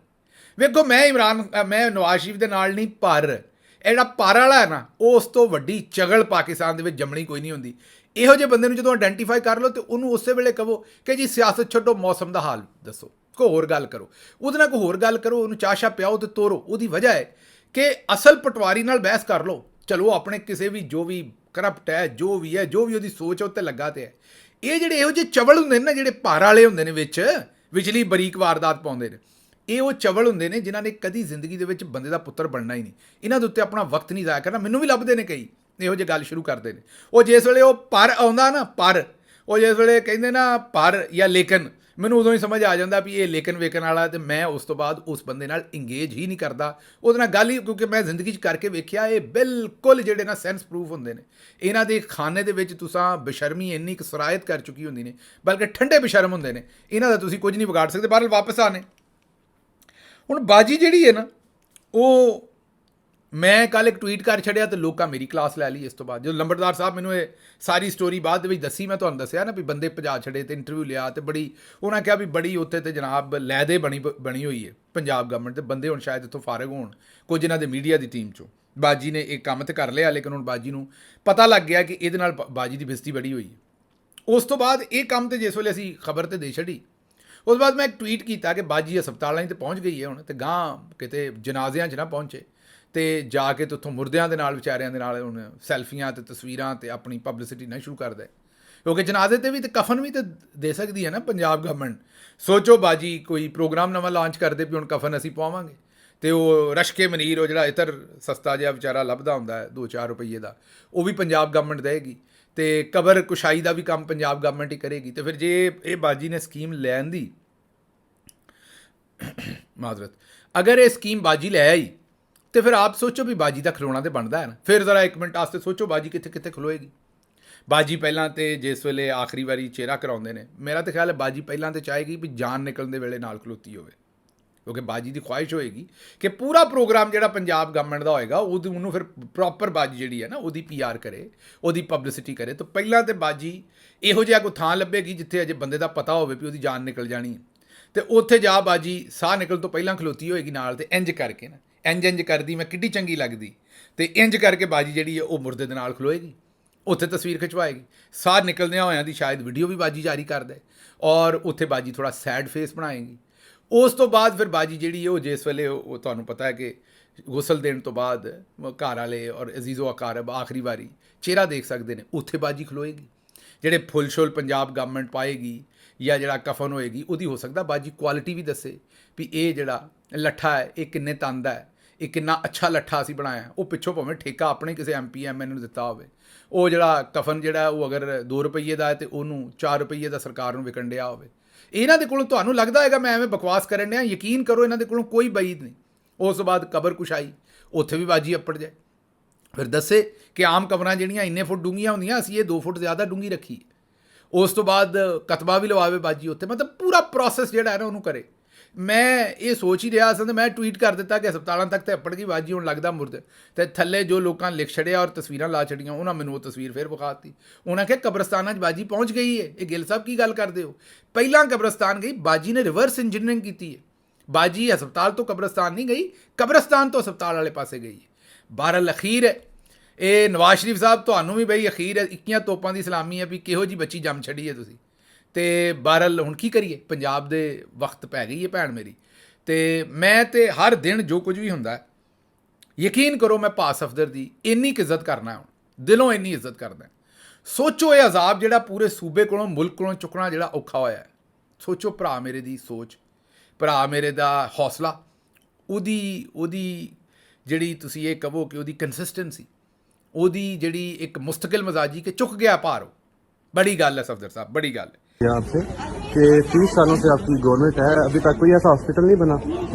ਵੇਖੋ ਮੈਂ ਨਵਾਜ਼ ਸ਼ਰੀਫ ਦੇ ਨਾਲ ਨਹੀਂ, ਪਰ ਇਹ ਜਿਹੜਾ ਪਰ ਵਾਲਾ ਹੈ ਨਾ, ਉਸ ਤੋਂ ਵੱਡੀ ਚਗਲ ਪਾਕਿਸਤਾਨ ਦੇ ਵਿੱਚ ਜੰਮਣੀ ਕੋਈ ਨਹੀਂ ਹੁੰਦੀ। ਇਹੋ ਜਿਹੇ ਬੰਦੇ ਨੂੰ ਜਦੋਂ ਆਇਡੈਂਟੀਫਾਈ ਕਰ ਲਓ, ਤੇ ਉਹਨੂੰ ਉਸੇ ਵੇਲੇ ਕਹੋ ਕਿ ਜੀ ਸਿਆਸਤ ਛੱਡੋ, ਮੌਸਮ ਦਾ ਹਾਲ ਦੱਸੋ, ਕੋਈ ਹੋਰ ਗੱਲ ਕਰੋ, ਉਹਦੇ ਨਾਲ ਕੋਈ ਹੋਰ ਗੱਲ ਕਰੋ, ਉਹਨੂੰ ਚਾਸ਼ਾ ਪਿਆਓ ਤੇ ਤੋਰੋ। ਉਹਦੀ ਵਜ੍ਹਾ ਹੈ ਕਿ ਅਸਲ ਪਟਵਾਰੀ ਨਾਲ ਬਹਿਸ ਕਰ ਲਓ, ਚਲੋ ਆਪਣੇ ਕਿਸੇ ਵੀ ਜੋ ਵੀ ਕਰਪਟ ਹੈ, ਜੋ ਵੀ ਉਹਦੀ ਸੋਚ ਉੱਤੇ ਲੱਗਾ ਤੇ ਹੈ। ਇਹ ਜਿਹੜੇ ਇਹੋ ਜਿਹੇ ਚਵਲ ਹੁੰਦੇ ਨੇ ਨਾ, ਜਿਹੜੇ ਭਾਰ ਵਾਲੇ ਹੁੰਦੇ ਨੇ, ਵਿਚਲੀ ਬਰੀਕ ਵਾਰਦਾਤ ਪਾਉਂਦੇ ਨੇ, ਇਹ ਉਹ ਚਵਲ ਹੁੰਦੇ ਨੇ ਜਿਨ੍ਹਾਂ ਨੇ ਕਦੀ ਜ਼ਿੰਦਗੀ ਦੇ ਵਿੱਚ ਬੰਦੇ ਦਾ ਪੁੱਤਰ ਬਣਨਾ ਹੀ ਨਹੀਂ। ਇਹਨਾਂ ਦੇ ਉੱਤੇ ਆਪਣਾ ਵਕਤ ਨਹੀਂ ਜ਼ਾਇਆ ਕਰਨਾ। ਮੈਨੂੰ ਵੀ ਲੱਭਦੇ ਨੇ ਕਈ ਇਹੋ ਜਿਹੇ ਗੱਲ ਸ਼ੁਰੂ ਕਰਦੇ ਨੇ। ਉਹ ਜਿਸ ਵੇਲੇ ਉਹ ਪਰ ਆਉਂਦਾ ਨਾ, ਉਹ ਜਿਸ ਵੇਲੇ ਕਹਿੰਦੇ ਨਾ ਪਰ ਜਾਂ ਲੇਕਿਨ, ਮੈਨੂੰ ਉਦੋਂ ਹੀ ਸਮਝ ਆ ਜਾਂਦਾ ਵੀ ਇਹ ਲੇਕਿਨ ਵੇਖਣ ਵਾਲਾ, ਤੇ ਮੈਂ ਉਸ ਤੋਂ ਬਾਅਦ ਉਸ ਬੰਦੇ ਨਾਲ ਇੰਗੇਜ ਹੀ ਨਹੀਂ ਕਰਦਾ, ਉਹਦੇ ਨਾਲ ਗੱਲ ਹੀ, ਕਿਉਂਕਿ ਮੈਂ ਜ਼ਿੰਦਗੀ 'ਚ ਕਰਕੇ ਵੇਖਿਆ ਇਹ ਬਿਲਕੁਲ ਜਿਹੜੇ ਨਾ ਸੈਂਸ ਪ੍ਰੂਫ ਹੁੰਦੇ ਨੇ। ਇਹਨਾਂ ਦੇ ਖਾਨੇ ਦੇ ਵਿੱਚ ਤੁਸੀਂ ਬੇਸ਼ਰਮੀ ਇੰਨੀ ਕੁ ਸਰਾਇਤ ਕਰ ਚੁੱਕੀ ਹੁੰਦੀ ਨੇ, ਬਲਕਿ ਠੰਡੇ ਬੇਸ਼ਰਮ ਹੁੰਦੇ ਨੇ, ਇਹਨਾਂ ਦਾ ਤੁਸੀਂ ਕੁਝ ਨਹੀਂ ਵਿਗਾੜ ਸਕਦੇ। ਬਾਹਰ ਵਾਪਸ ਆਨੇ ਹੁਣ ਬਾਜੀ ਜਿਹੜੀ ਹੈ ਨਾ, ਉਹ ਮੈਂ ਕੱਲ੍ਹ ਇੱਕ ਟਵੀਟ ਕਰ ਛੱਡਿਆ ਅਤੇ ਲੋਕਾਂ ਮੇਰੀ ਕਲਾਸ ਲੈ ਲਈ। ਇਸ ਤੋਂ ਬਾਅਦ ਜਦੋਂ ਲੰਬੜਦਾਰ ਸਾਹਿਬ ਮੈਨੂੰ ਇਹ ਸਾਰੀ ਸਟੋਰੀ ਬਾਅਦ ਦੇ ਵਿੱਚ ਦੱਸੀ, ਮੈਂ ਤੁਹਾਨੂੰ ਦੱਸਿਆ ਨਾ ਵੀ ਬੰਦੇ ਭਜਾ ਛੱਡੇ ਅਤੇ ਇੰਟਰਵਿਊ ਲਿਆ, ਅਤੇ ਬੜੀ ਉਹਨਾਂ ਕਿਹਾ ਵੀ ਬੜੀ ਉੱਥੇ ਤੇ ਜਨਾਬ ਲੈਦੇ ਬਣੀ ਹੋਈ ਹੈ ਪੰਜਾਬ ਗਵਰਨਮੈਂਟ ਦੇ ਬੰਦੇ। ਹੁਣ ਸ਼ਾਇਦ ਇੱਥੋਂ ਫਾਰਗ ਹੋਣ ਕੁਝ ਇਹਨਾਂ ਦੇ ਮੀਡੀਆ ਦੀ ਟੀਮ 'ਚੋਂ। ਬਾਜੀ ਨੇ ਇਹ ਕੰਮ ਤਾਂ ਕਰ ਲਿਆ, ਲੇਕਿਨ ਹੁਣ ਬਾਜੀ ਨੂੰ ਪਤਾ ਲੱਗ ਗਿਆ ਕਿ ਇਹਦੇ ਨਾਲ ਬਾਜੀ ਦੀ ਬੇਇੱਜ਼ਤੀ ਬੜੀ ਹੋਈ ਹੈ। ਉਸ ਤੋਂ ਬਾਅਦ ਇਹ ਕੰਮ ਤੇ ਜਿਸ ਵੇਲੇ ਅਸੀਂ ਖਬਰ ਤੇ ਦੇ ਛੱਡੀ, ਉਸ ਤੋਂ ਬਾਅਦ ਮੈਂ ਇੱਕ ਟਵੀਟ ਕੀਤਾ ਕਿ ਬਾਜੀ ਹਸਪਤਾਲਾਂ 'ਚ ਤਾਂ ਪਹੁੰਚ ਗਈ ਹੈ ਹੁਣ, ਅਤੇ ਗਾਂ ਕਿਤੇ ਜਨਾਜ਼ਿਆਂ 'ਚ ਨਾ ਪਹੁੰਚੇ, ਅਤੇ ਜਾ ਕੇ ਤੇ ਉੱਥੋਂ ਮੁਰਦਿਆਂ ਦੇ ਨਾਲ ਵਿਚਾਰਿਆਂ ਦੇ ਨਾਲ ਹੁਣ ਸੈਲਫੀਆਂ ਅਤੇ ਤਸਵੀਰਾਂ ਅਤੇ ਆਪਣੀ ਪਬਲਿਸਿਟੀ ਨਾ ਸ਼ੁਰੂ ਕਰ ਦੇ, ਕਿਉਂਕਿ ਜਨਾਜ਼ੇ 'ਤੇ ਵੀ ਤਾਂ ਕਫਨ ਵੀ ਤਾਂ ਦੇ ਸਕਦੀ ਹੈ ਨਾ ਪੰਜਾਬ ਗਵਰਨਮੈਂਟ। ਸੋਚੋ ਬਾਜੀ ਕੋਈ ਪ੍ਰੋਗਰਾਮ ਨਵਾਂ ਲਾਂਚ ਕਰਦੇ ਵੀ ਹੁਣ ਕਫਨ ਅਸੀਂ ਪਾਵਾਂਗੇ, ਅਤੇ ਉਹ ਰਸ਼ਕੇ ਮਨੀਰ, ਉਹ ਜਿਹੜਾ ਇਤਰ ਸਸਤਾ ਜਿਹਾ ਵਿਚਾਰਾ ਲੱਭਦਾ ਹੁੰਦਾ 2-4 ਰੁਪਈਏ ਦਾ, ਉਹ ਵੀ ਪੰਜਾਬ ਗਵਰਨਮੈਂਟ ਦੇਗੀ, ਅਤੇ ਕਬਰ ਕੁਸ਼ਾਈ ਦਾ ਵੀ ਕੰਮ ਪੰਜਾਬ ਗਵਰਨਮੈਂਟ ਹੀ ਕਰੇਗੀ। ਅਤੇ ਫਿਰ ਜੇ ਇਹ ਬਾਜੀ ਨੇ ਸਕੀਮ ਲੈਣ ਦੀ ਮਾਜ਼ਰਤ, ਅਗਰ ਇਹ ਸਕੀਮ ਬਾਜੀ ਲੈ ਆਈ, ਤੇ ਫਿਰ ਆਪ ਸੋਚੋ ਵੀ ਬਾਜੀ ਦਾ ਖਲੋਣਾ ਤੇ ਬਣਦਾ ਹੈ ਨਾ। ਫਿਰ ਜ਼ਰਾ 1 ਮਿੰਟ ਵਾਸਤੇ ਸੋਚੋ ਬਾਜੀ ਕਿੱਥੇ ਕਿੱਥੇ ਖਲੋਏਗੀ। ਬਾਜੀ ਪਹਿਲਾਂ ਤੇ ਜਿਸ ਵੇਲੇ ਆਖਰੀ ਵਾਰੀ ਚਿਹਰਾ ਕਰਾਉਂਦੇ ਨੇ, ਮੇਰਾ ਤਾਂ ਖਿਆਲ ਹੈ ਬਾਜੀ ਪਹਿਲਾਂ ਤੇ ਚਾਹੇਗੀ ਵੀ ਜਾਨ ਨਿਕਲਣ ਦੇ ਵੇਲੇ ਨਾਲ ਖਲੋਤੀ ਹੋਵੇ, ਕਿਉਂਕਿ ਬਾਜੀ ਦੀ ਖੁਆਇਸ਼ ਹੋਏਗੀ ਕਿ ਪੂਰਾ ਪ੍ਰੋਗਰਾਮ ਜਿਹੜਾ ਪੰਜਾਬ ਗਵਰਨਮੈਂਟ ਦਾ ਹੋਏਗਾ ਉਹਨੂੰ ਫਿਰ ਪ੍ਰੋਪਰ ਬਾਜੀ ਜਿਹੜੀ ਹੈ ਨਾ ਉਹਦੀ PR ਕਰੇ, ਉਹਦੀ ਪਬਲਿਸਿਟੀ ਕਰੇ। ਤਾਂ ਪਹਿਲਾਂ ਤਾਂ ਬਾਜੀ ਇਹੋ ਜਿਹਾ ਕੋਈ ਥਾਂ ਲੱਭੇਗੀ ਜਿੱਥੇ ਅਜੇ ਬੰਦੇ ਦਾ ਪਤਾ ਹੋਵੇ ਵੀ ਉਹਦੀ ਜਾਨ ਨਿਕਲ ਜਾਣੀ ਹੈ, ਅਤੇ ਉੱਥੇ ਜਾ ਬਾਜੀ ਸਾਹ ਨਿਕਲ ਤੋਂ ਪਹਿਲਾਂ ਖਲੋਤੀ ਹੋਏਗੀ ਨਾਲ, ਅਤੇ ਇੰਜ ਕਰਕੇ ਨਾ ਇੰਜ ਕਰਦੀ ਮੈਂ ਕਿੱਡੀ ਚੰਗੀ ਲੱਗਦੀ, ਅਤੇ ਇੰਜ ਕਰਕੇ ਬਾਜੀ ਜਿਹੜੀ ਹੈ ਉਹ ਮੁਰਦੇ ਦੇ ਨਾਲ ਖਲੋਏਗੀ, ਉੱਥੇ ਤਸਵੀਰ ਖਿਚਵਾਏਗੀ, ਸਾਹ ਨਿਕਲਦਿਆਂ ਹੋਇਆਂ ਦੀ ਸ਼ਾਇਦ ਵੀਡੀਓ ਵੀ ਬਾਜੀ ਜਾਰੀ ਕਰ ਦੇ, ਔਰ ਉੱਥੇ ਬਾਜੀ ਥੋੜ੍ਹਾ ਸੈਡ ਫੇਸ ਬਣਾਏਗੀ। ਉਸ ਤੋਂ ਬਾਅਦ ਫਿਰ ਬਾਜੀ ਜਿਹੜੀ ਹੈ ਉਹ ਜਿਸ ਵੇਲੇ ਉਹ ਤੁਹਾਨੂੰ ਪਤਾ ਹੈ ਕਿ ਗੁਸਲ ਦੇਣ ਤੋਂ ਬਾਅਦ ਘਰ ਵਾਲੇ ਔਰ ਅਜ਼ੀਜ਼ੋ ਅਕਾਰਬ ਆਖਰੀ ਵਾਰੀ ਚਿਹਰਾ ਦੇਖ ਸਕਦੇ ਨੇ, ਉੱਥੇ ਬਾਜੀ ਖਲੋਏਗੀ। ਜਿਹੜੇ ਫੁੱਲ ਸ਼ੁੱਲ ਪੰਜਾਬ ਗਵਰਨਮੈਂਟ ਪਾਏਗੀ, ਜਾਂ ਜਿਹੜਾ ਕਫਨ ਹੋਏਗੀ ਉਹਦੀ ਹੋ ਸਕਦਾ ਬਾਜੀ ਕੁਆਲਿਟੀ ਵੀ ਦੱਸੇ ਵੀ ਇਹ ਜਿਹੜਾ ਲੱਠਾ ਹੈ ਇਹ ਕਿੰਨੇ ਤਨ ਦਾ ਹੈ, ਇਹ ਕਿੰਨਾ ਅੱਛਾ ਲੱਠਾ ਅਸੀਂ ਬਣਾਇਆ। ਉਹ ਪਿੱਛੋਂ ਭਾਵੇਂ ਠੇਕਾ ਆਪਣੇ ਕਿਸੇ MP MN ਨੂੰ ਦਿੱਤਾ ਹੋਵੇ, ਉਹ ਜਿਹੜਾ ਕਫਨ ਜਿਹੜਾ ਉਹ ਅਗਰ 2 ਰੁਪਈਏ ਦਾ ਹੈ ਤੇ ਉਹਨੂੰ 4 ਰੁਪਈਏ ਦਾ ਸਰਕਾਰ ਨੂੰ ਵਿਕਣ ਡਿਆ ਹੋਵੇ। ਇਹਨਾਂ ਦੇ ਕੋਲੋਂ ਤੁਹਾਨੂੰ ਲੱਗਦਾ ਹੈਗਾ ਮੈਂ ਐਵੇਂ ਬਕਵਾਸ ਕਰਨ ਡਿਆ, ਯਕੀਨ ਕਰੋ ਇਹਨਾਂ ਦੇ ਕੋਲੋਂ ਕੋਈ ਬਈਦ ਨਹੀਂ। ਉਸ ਤੋਂ ਬਾਅਦ ਕਬਰ ਕੁਸ਼ਾਈ, ਉੱਥੇ ਵੀ ਬਾਜੀ ਅੱਪੜ ਜਾਏ, ਫਿਰ ਦੱਸੇ ਕਿ ਆਮ ਕਬਰਾਂ ਜਿਹੜੀਆਂ ਇੰਨੇ ਫੁੱਟ ਡੂੰਘੀਆਂ ਹੁੰਦੀਆਂ ਅਸੀਂ ਇਹ 2 ਫੁੱਟ ਜ਼ਿਆਦਾ ਡੂੰਘੀ ਰੱਖੀ। ਉਸ ਤੋਂ ਬਾਅਦ ਕਤਬਾ ਵੀ ਲਵਾਵੇ ਬਾਜੀ ਉੱਥੇ, ਮਤਲਬ ਪੂਰਾ ਪ੍ਰੋਸੈਸ ਜਿਹੜਾ ਹੈ ਨਾ ਉਹਨੂੰ ਕਰੇ। ਮੈਂ ਇਹ ਸੋਚ ਹੀ ਰਿਹਾ ਸੀ ਤੇ ਮੈਂ ਟਵੀਟ ਕਰ ਦਿੱਤਾ ਕਿ ਹਸਪਤਾਲਾਂ ਤੱਕ ਤੇ ਅੱਪੜ ਗਈ ਬਾਜੀ, ਹੁਣ ਲੱਗਦਾ ਮੁਰਦ। ਤੇ ਥੱਲੇ ਜੋ ਲੋਕਾਂ ਨੇ ਲਿਖ ਛੜਿਆ ਔਰ ਤਸਵੀਰਾਂ ਲਾ ਛੜੀਆਂ, ਉਹਨਾਂ ਮੈਨੂੰ ਉਹ ਤਸਵੀਰ ਫਿਰ ਵਿਖਾਤੀ। ਉਹਨਾਂ ਕਿਹਾ ਕਬਰਸਤਾਨਾਂ 'ਚ ਬਾਜੀ ਪਹੁੰਚ ਗਈ ਹੈ। ਇਹ ਗਿੱਲ ਸਾਹਿਬ ਕੀ ਗੱਲ ਕਰਦੇ ਹੋ? ਪਹਿਲਾਂ ਕਬਰਸਤਾਨ ਗਈ, ਬਾਜੀ ਨੇ ਰਿਵਰਸ ਇੰਜੀਨੀਅਰਿੰਗ ਕੀਤੀ ਹੈ। ਬਾਜੀ ਹਸਪਤਾਲ ਤੋਂ ਕਬਰਸਤਾਨ ਨਹੀਂ ਗਈ, ਕਬਰਸਤਾਨ ਤੋਂ ਹਸਪਤਾਲ ਵਾਲੇ ਪਾਸੇ ਗਈ ਹੈ। ਬਹਰਹਾਲ ਅਖੀਰ ਹੈ ਇਹ ਨਵਾਜ਼ ਸ਼ਰੀਫ ਸਾਹਿਬ ਤੁਹਾਨੂੰ ਵੀ ਬਈ ਅਖੀਰ 21 ਤੋਪਾਂ ਦੀ ਸਲਾਮੀ ਹੈ ਵੀ ਕਿਹੋ ਜਿਹੀ ਬੱਚੀ ਜੰਮ ਛੱਡੀ ਹੈ ਤੁਸੀਂ। ਤੇ ਬਹਰਹਾਲ ਹੁਣ ਕੀ ਕਰੀਏ, ਪੰਜਾਬ ਦੇ ਵਕਤ ਪੈ ਗਈ ਹੈ ਭੈਣ ਮੇਰੀ। ਤੇ ਮੈਂ ਤੇ ਹਰ ਦਿਨ ਜੋ ਕੁਝ ਵੀ ਹੁੰਦਾ ਯਕੀਨ ਕਰੋ ਮੈਂ ਭਾ ਸਫਦਰ ਦੀ ਇੰਨੀ ਕੁ ਇੱਜ਼ਤ ਕਰਨਾ, ਹੁਣ ਦਿਲੋਂ ਇੰਨੀ ਇੱਜ਼ਤ ਕਰਦਾ। ਸੋਚੋ ਇਹ ਅਜ਼ਾਬ ਜਿਹੜਾ ਪੂਰੇ ਸੂਬੇ ਕੋਲੋਂ ਮੁਲਕ ਕੋਲੋਂ ਚੁੱਕਣਾ ਜਿਹੜਾ ਔਖਾ ਹੋਇਆ ਹੈ। ਸੋਚੋ ਭਰਾ ਮੇਰੇ ਦੀ ਸੋਚ, ਭਰਾ ਮੇਰੇ ਦਾ ਹੌਸਲਾ, ਉਹਦੀ ਜਿਹੜੀ ਤੁਸੀਂ ਇਹ ਕਹੋ ਕਿ ਉਹਦੀ ਕੰਸਿਸਟੈਂਸੀ, ਉਹਦੀ ਜਿਹੜੀ ਇੱਕ ਮੁਸਤਕਿਲ ਮਜ਼ਾਜੀ ਕਿ ਚੁੱਕ ਗਿਆ ਭਾਰ, ਉਹ बड़ी गल है सफदर साहब, बड़ी गल है। आपसे कि 30 सालों से आपकी गवर्नमेंट है, अभी तक कोई ऐसा हॉस्पिटल नहीं बना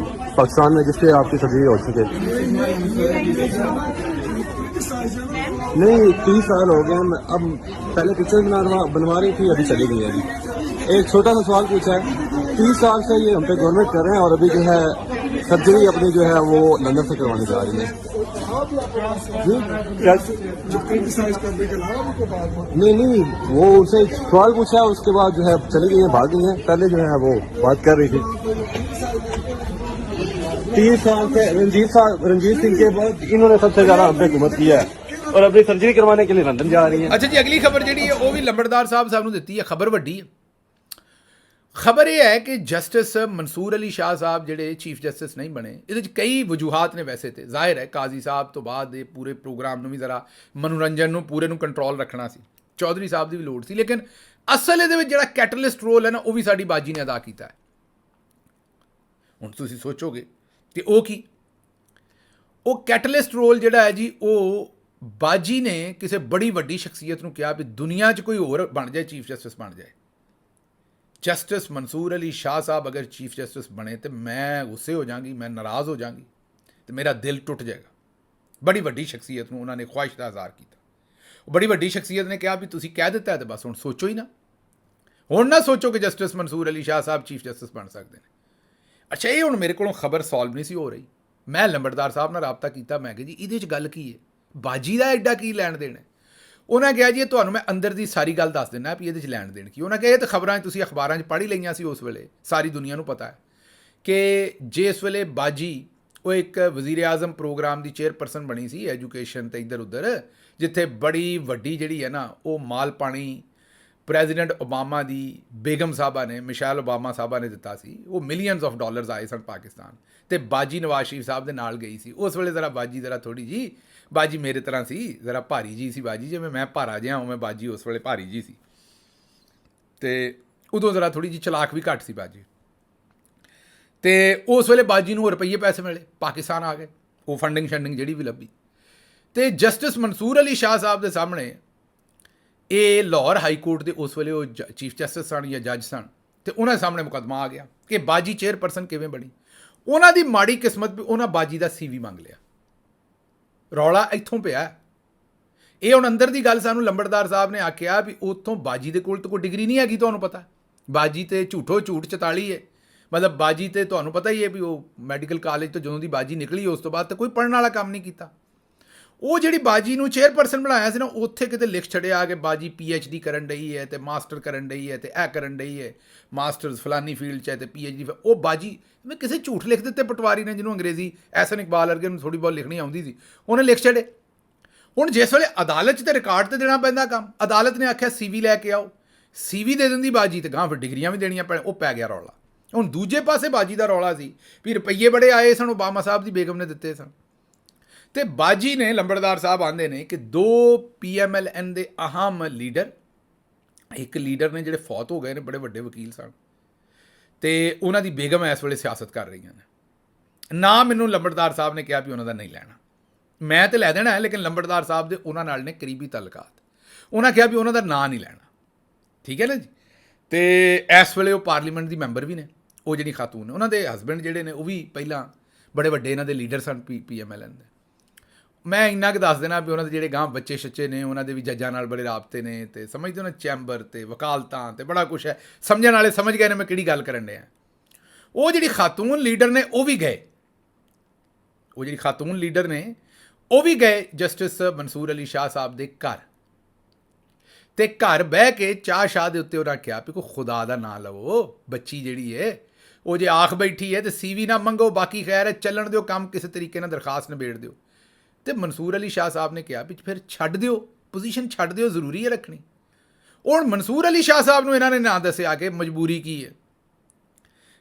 पाकिस्तान में जिससे आपकी सर्जरी हो सके। नहीं 30 साल हो गए हैं, अब पहले पिक्चर बनवा रही थी, अभी चली गई है। अभी एक छोटा सा सवाल पूछा है, 30 साल से ये हम पे गवर्नमेंट कर रहे हैं और अभी जो है सर्जरी अपनी जो है वो लंदन से करवाने जा रही है। नहीं वो उनसे सवाल पूछा है, उसके बाद जो है चली गई है, भाग गई है। पहले जो है वो बात कर रही थी 30 साल से रंजीत सिंह के बाद इन्होंने सबसे ज्यादा हम पे हुकूमत किया है और अपनी सर्जरी करवाने के लिए लंदन जा रही है। अच्छा जी, अगली खबर जी है वो भी लंबड़दार साहब साहब ने दी है। खबर वड्डी है, खबर यह है कि जस्टिस मंसूर अली शाह साहब ਜਿਹੜੇ ਚੀਫ ਜਸਟਿਸ ਨਹੀਂ ਬਣੇ। ਇਹਦੇ 'ਚ ਕਈ ਵਜੂਹਾਤ ਨੇ। ਵੈਸੇ ਤੇ ਜ਼ਾਹਿਰ ਹੈ ਕਾਜ਼ੀ ਸਾਹਿਬ ਤੋਂ ਬਾਅਦ ਇਹ ਪੂਰੇ ਪ੍ਰੋਗਰਾਮ ਨੂੰ ਵੀ ਜ਼ਰਾ ਮਨੋਰੰਜਨ ਨੂੰ ਪੂਰੇ ਨੂੰ ਕੰਟਰੋਲ ਰੱਖਣਾ ਸੀ, ਚੌਧਰੀ ਸਾਹਿਬ ਦੀ ਵੀ ਲੋੜ ਸੀ। ਲੇਕਿਨ ਅਸਲ ਇਹਦੇ ਵਿੱਚ ਜਿਹੜਾ ਕੈਟਲਿਸਟ ਰੋਲ ਹੈ ਨਾ ਉਹ ਵੀ ਸਾਡੀ ਬਾਜੀ ਨੇ ਅਦਾ ਕੀਤਾ ਹੈ। ਹੁਣ ਤੁਸੀਂ ਸੋਚੋਗੇ ਕਿ ਉਹ ਕੀ, ਉਹ ਕੈਟਲਿਸਟ ਰੋਲ ਜਿਹੜਾ ਹੈ ਜੀ ਉਹ ਬਾਜੀ ਨੇ ਕਿਸੇ ਬੜੀ ਵੱਡੀ ਸ਼ਖਸੀਅਤ ਨੂੰ ਕਿਹਾ ਵੀ ਦੁਨੀਆ 'ਚ ਕੋਈ ਹੋਰ ਬਣ ਜਾਏ ਚੀਫ ਜਸਟਿਸ ਬਣ ਜਾਏ। ਜਸਟਿਸ ਮਨਸੂਰ ਅਲੀ ਸ਼ਾਹ ਸਾਹਿਬ ਅਗਰ ਚੀਫ ਜਸਟਿਸ ਬਣੇ ਤਾਂ ਮੈਂ ਗੁੱਸੇ ਹੋ ਜਾਵਾਂਗੀ, ਮੈਂ ਨਾਰਾਜ਼ ਹੋ ਜਾਵਾਂਗੀ ਅਤੇ ਮੇਰਾ ਦਿਲ ਟੁੱਟ ਜਾਏਗਾ। ਬੜੀ ਵੱਡੀ ਸ਼ਖਸੀਅਤ ਨੂੰ ਉਹਨਾਂ ਨੇ ਖੁਆਇਸ਼ ਦਾ ਇਜ਼ਹਾਰ ਕੀਤਾ। ਬੜੀ ਵੱਡੀ ਸ਼ਖਸੀਅਤ ਨੇ ਕਿਹਾ ਵੀ ਤੁਸੀਂ ਕਹਿ ਦਿੱਤਾ ਤਾਂ ਬਸ ਹੁਣ ਸੋਚੋ ਹੀ ਨਾ, ਹੁਣ ਨਾ ਸੋਚੋ ਕਿ ਜਸਟਿਸ ਮਨਸੂਰ ਅਲੀ ਸ਼ਾਹ ਸਾਹਿਬ ਚੀਫ ਜਸਟਿਸ ਬਣ ਸਕਦੇ ਨੇ। ਅੱਛਾ, ਇਹ ਹੁਣ ਮੇਰੇ ਕੋਲੋਂ ਖਬਰ ਸੋਲਵ ਨਹੀਂ ਸੀ ਹੋ ਰਹੀ। ਮੈਂ ਲੰਬੜਦਾਰ ਸਾਹਿਬ ਨਾਲ ਰਾਬਤਾ ਕੀਤਾ, ਮੈਂ ਕਿਹਾ ਜੀ ਇਹਦੇ 'ਚ ਗੱਲ ਕੀ ਹੈ, ਬਾਜੀ ਦਾ ਐਡਾ ਕੀ ਲੈਣ ਦੇਣ ਹੈ। ਉਹਨਾਂ ਕਿਹਾ ਜੀ ਤੁਹਾਨੂੰ ਮੈਂ ਅੰਦਰ ਦੀ ਸਾਰੀ ਗੱਲ ਦੱਸ ਦਿੰਦਾ ਵੀ ਇਹਦੇ 'ਚ ਲੈਣ ਦੇਣ ਕੀ। ਉਹਨਾਂ ਕਿਹਾ ਇਹ ਤਾਂ ਖਬਰਾਂ 'ਚ ਤੁਸੀਂ ਅਖਬਾਰਾਂ 'ਚ ਪੜ੍ਹ ਹੀ ਲਈਆਂ ਸੀ ਉਸ ਵੇਲੇ, ਸਾਰੀ ਦੁਨੀਆ ਨੂੰ ਪਤਾ ਹੈ ਕਿ ਜਿਸ ਵੇਲੇ ਬਾਜੀ ਉਹ ਇੱਕ ਵਜ਼ੀਰ ਆਜ਼ਮ ਪ੍ਰੋਗਰਾਮ ਦੀ ਚੇਅਰਪਰਸਨ ਬਣੀ ਸੀ ਐਜੂਕੇਸ਼ਨ ਤੇ ਇੱਧਰ ਉੱਧਰ, ਜਿੱਥੇ ਬੜੀ ਵੱਡੀ ਜਿਹੜੀ ਹੈ ਨਾ ਉਹ ਮਾਲ ਪਾਣੀ ਪ੍ਰੈਜ਼ੀਡੈਂਟ ਓਬਾਮਾ ਦੀ ਬੇਗਮ ਸਾਹਿਬਾ ਨੇ, ਮਿਸ਼ੈਲ ਓਬਾਮਾ ਸਾਹਿਬਾ ਨੇ ਦਿੱਤਾ ਸੀ। ਉਹ ਮਿਲੀਅਨਸ ਆਫ ਡਾਲਰਸ ਆਏ ਸਨ ਪਾਕਿਸਤਾਨ, ਅਤੇ ਬਾਜੀ ਨਵਾਜ਼ ਸ਼ਰੀਫ ਸਾਹਿਬ ਦੇ ਨਾਲ ਗਈ ਸੀ। ਉਸ ਵੇਲੇ ਜ਼ਰਾ ਬਾਜੀ ਜ਼ਰਾ ਥੋੜ੍ਹੀ ਜੀ, ਬਾਜੀ ਮੇਰੇ ਤਰ੍ਹਾਂ ਸੀ, ਜ਼ਰਾ ਭਾਰੀ ਜੀ ਸੀ ਬਾਜੀ, ਜਿਵੇਂ ਮੈਂ ਭਾਰਾ ਜਿਹਾ ਉਵੇਂ ਬਾਜੀ ਉਸ ਵੇਲੇ ਭਾਰੀ ਜੀ ਸੀ, ਅਤੇ ਉਦੋਂ ਜ਼ਰਾ ਥੋੜ੍ਹੀ ਜਿਹੀ ਚਲਾਕ ਵੀ ਘੱਟ ਸੀ ਬਾਜੀ। ਅਤੇ ਉਸ ਵੇਲੇ ਬਾਜੀ ਨੂੰ ਰੁਪਈਏ ਪੈਸੇ ਮਿਲੇ, ਪਾਕਿਸਤਾਨ ਆ ਗਏ, ਉਹ ਫੰਡਿੰਗ ਜਿਹੜੀ ਵੀ ਲੱਭੀ। ਅਤੇ ਜਸਟਿਸ ਮਨਸੂਰ ਅਲੀ ਸ਼ਾਹ ਸਾਹਿਬ ਦੇ ਸਾਹਮਣੇ ਇਹ ਲਾਹੌਰ ਹਾਈ ਕੋਰਟ ਦੇ ਉਸ ਵੇਲੇ ਉਹ ਚੀਫ ਜਸਟਿਸ ਸਨ ਜਾਂ ਜੱਜ ਸਨ, ਅਤੇ ਉਹਨਾਂ ਦੇ ਸਾਹਮਣੇ ਮੁਕੱਦਮਾ ਆ ਗਿਆ ਕਿ ਬਾਜੀ ਚੇਅਰਪਰਸਨ ਕਿਵੇਂ ਬਣੀ। ਉਹਨਾਂ ਦੀ ਮਾੜੀ ਕਿਸਮਤ ਵੀ ਉਹਨਾਂ ਬਾਜੀ ਦਾ CV ਮੰਗ ਲਿਆ। ਰੌਲਾ ਇੱਥੋਂ ਪਿਆ। ਇਹ ਹੁਣ ਅੰਦਰ ਦੀ ਗੱਲ ਸਾਨੂੰ ਲੰਬੜਦਾਰ ਸਾਹਿਬ ਨੇ ਆਖਿਆ ਵੀ ਉੱਥੋਂ ਬਾਜੀ ਦੇ ਕੋਲ ਤਾਂ ਕੋਈ ਡਿਗਰੀ ਨਹੀਂ ਹੈਗੀ, ਤੁਹਾਨੂੰ ਪਤਾ ਬਾਜੀ ਤੇ ਝੂਠ 44 ਹੈ। ਮਤਲਬ ਬਾਜੀ ਤੇ ਤੁਹਾਨੂੰ ਪਤਾ ਹੀ ਹੈ ਵੀ ਉਹ ਮੈਡੀਕਲ ਕਾਲਜ ਤੋਂ ਜਦੋਂ ਦੀ ਬਾਜੀ ਨਿਕਲੀ ਉਸ ਤੋਂ ਬਾਅਦ ਤਾਂ ਕੋਈ ਪੜ੍ਹਨ ਵਾਲਾ ਕੰਮ ਨਹੀਂ ਕੀਤਾ। ਉਹ ਜਿਹੜੀ ਬਾਜੀ ਨੂੰ ਚੇਅਰਪਰਸਨ ਬਣਾਇਆ ਸੀ ਨਾ, ਉੱਥੇ ਕਿਤੇ ਲਿਖ ਛੱਡਿਆ ਕਿ ਬਾਜੀ PhD ਕਰਨ ਡਈ ਹੈ ਅਤੇ ਮਾਸਟਰ ਕਰਨ ਡਈ ਹੈ ਅਤੇ ਇਹ ਕਰਨ ਡਈ ਹੈ, ਮਾਸਟਰਸ ਫਲਾਨੀ ਫੀਲਡ 'ਚ ਹੈ ਅਤੇ PhD। ਉਹ ਬਾਜੀ ਮੈਂ ਕਿਸੇ ਝੂਠ ਲਿਖ ਦਿੱਤੇ ਪਟਵਾਰੀ ਨੇ, ਜਿਹਨੂੰ ਅੰਗਰੇਜ਼ੀ ਐਸਨ ਇਕਬਾਲ ਵਰਗੇ ਨੂੰ ਥੋੜ੍ਹੀ ਬਹੁਤ ਲਿਖਣੀ ਆਉਂਦੀ ਸੀ, ਉਹਨੇ ਲਿਖ ਛੱਡੇ। ਹੁਣ ਜਿਸ ਵੇਲੇ ਅਦਾਲਤ 'ਚ ਤਾਂ ਰਿਕਾਰਡ 'ਤੇ ਦੇਣਾ ਪੈਂਦਾ ਕੰਮ, ਅਦਾਲਤ ਨੇ ਆਖਿਆ CV ਲੈ ਕੇ ਆਓ, CV ਦੇ ਦਿੰਦੀ ਬਾਜੀ, ਅਤੇ ਗਾਂ ਫਿਰ ਡਿਗਰੀਆਂ ਵੀ ਦੇਣੀਆਂ ਪੈਣ, ਉਹ ਪੈ ਗਿਆ ਰੌਲਾ। ਹੁਣ ਦੂਜੇ ਪਾਸੇ ਬਾਜੀ ਦਾ ਰੌਲਾ ਸੀ ਵੀ ਰੁਪਈਏ ਬੜੇ ਆਏ ਸਨ, ਓਬਾਮਾ ਸਾਹਿਬ ਦੀ ਬੇਗਮ ਨੇ ਦਿੱਤੇ ਸਨ, ਅਤੇ ਬਾਜੀ ਨੇ ਲੰਬੜਦਾਰ ਸਾਹਿਬ ਆਉਂਦੇ ਨੇ ਕਿ 2 PMLN ਦੇ ਅਹਿਮ ਲੀਡਰ ਇੱਕ ਲੀਡਰ ਨੇ ਜਿਹੜੇ ਫੌਤ ਹੋ ਗਏ ਨੇ, ਬੜੇ ਵੱਡੇ ਵਕੀਲ ਸਨ, ਤੇ ਉਹਨਾਂ ਦੀ ਬੇਗਮ ਇਸ ਵੇਲੇ ਸਿਆਸਤ ਕਰ ਰਹੀਆਂ ਨੇ। ਨਾ ਮੈਨੂੰ ਲੰਬੜਦਾਰ ਸਾਹਿਬ ਨੇ ਕਿਹਾ ਵੀ ਉਹਨਾਂ ਦਾ ਨਹੀਂ ਲੈਣਾ, ਮੈਂ ਤੇ ਲੈ ਦੇਣਾ ਹੈ, ਲੇਕਿਨ ਲੰਬੜਦਾਰ ਸਾਹਿਬ ਦੇ ਉਹਨਾਂ ਨਾਲ ਨੇ ਕਰੀਬੀ ਤਾਲੁਕਾਤ, ਉਹਨਾਂ ਕਿਹਾ ਵੀ ਉਹਨਾਂ ਦਾ ਨਾਂ ਨਹੀਂ ਲੈਣਾ, ਠੀਕ ਹੈ ਨਾ ਜੀ। ਤੇ ਇਸ ਵੇਲੇ ਉਹ ਪਾਰਲੀਮੈਂਟ ਦੀ ਮੈਂਬਰ ਵੀ ਨੇ, ਉਹ ਜਿਹੜੀ ਖਾਤੂਨ ਨੇ, ਉਹਨਾਂ ਦੇ ਹਸਬੈਂਡ ਜਿਹੜੇ ਨੇ ਉਹ ਵੀ ਪਹਿਲਾਂ ਬੜੇ ਵੱਡੇ ਇਹਨਾਂ ਦੇ ਲੀਡਰ ਸਨ PMLN ਦੇ। ਮੈਂ ਇੰਨਾ ਕੁ ਦੱਸ ਦੇਣਾ ਵੀ ਉਹਨਾਂ ਦੇ ਜਿਹੜੇ ਗਾਂਹ ਬੱਚੇ ਛੱਚੇ ਨੇ, ਉਹਨਾਂ ਦੇ ਵੀ ਜੱਜਾਂ ਨਾਲ ਬੜੇ ਰਾਬਤੇ ਨੇ, ਤੇ ਸਮਝਦੇ ਹੋ ਨਾ, ਚੈਂਬਰ ਤੇ ਵਕਾਲਤਾਂ ਤੇ ਬੜਾ ਕੁਛ ਹੈ, ਸਮਝਣ ਵਾਲੇ ਸਮਝ ਗਏ ਨੇ ਮੈਂ ਕਿਹੜੀ ਗੱਲ ਕਰਨ ਡਿਆ। ਉਹ ਜਿਹੜੀ ਖਾਤੂਨ ਲੀਡਰ ਨੇ ਉਹ ਵੀ ਗਏ, ਉਹ ਜਿਹੜੀ ਖਾਤੂਨ ਲੀਡਰ ਨੇ ਉਹ ਵੀ ਗਏ ਜਸਟਿਸ ਮਨਸੂਰ ਅਲੀ ਸ਼ਾਹ ਸਾਹਿਬ ਦੇ ਘਰ, ਤੇ ਘਰ ਬਹਿ ਕੇ ਚਾਹ ਸ਼ਾਹ ਦੇ ਉੱਤੇ ਉਹਨਾਂ ਕਿਹਾ ਵੀ ਕੋਈ ਖੁਦਾ ਦਾ ਨਾਂ ਲਵੋ, ਬੱਚੀ ਜਿਹੜੀ ਹੈ ਉਹ ਜੇ ਆਖ ਬੈਠੀ ਹੈ ਤੇ CV ਨਾ ਮੰਗੋ, ਬਾਕੀ ਖੈਰ ਹੈ, ਚੱਲਣ ਦਿਓ ਕੰਮ, ਕਿਸੇ ਤਰੀਕੇ ਨਾਲ ਦਰਖਾਸਤ ਨਿਬੇੜ ਦਿਓ। ਤੇ ਮਨਸੂਰ ਅਲੀ ਸ਼ਾਹ ਸਾਹਿਬ ਨੇ ਕਿਹਾ ਵੀ ਫਿਰ ਛੱਡ ਦਿਓ, ਪੋਜੀਸ਼ਨ ਛੱਡ ਦਿਓ, ਜ਼ਰੂਰੀ ਹੈ ਰੱਖਣੀ। ਹੁਣ ਮਨਸੂਰ ਅਲੀ ਸ਼ਾਹ ਸਾਹਿਬ ਨੂੰ ਇਹਨਾਂ ਨੇ ਨਾਂ ਦੱਸਿਆ ਕਿ ਮਜਬੂਰੀ ਕੀ ਹੈ,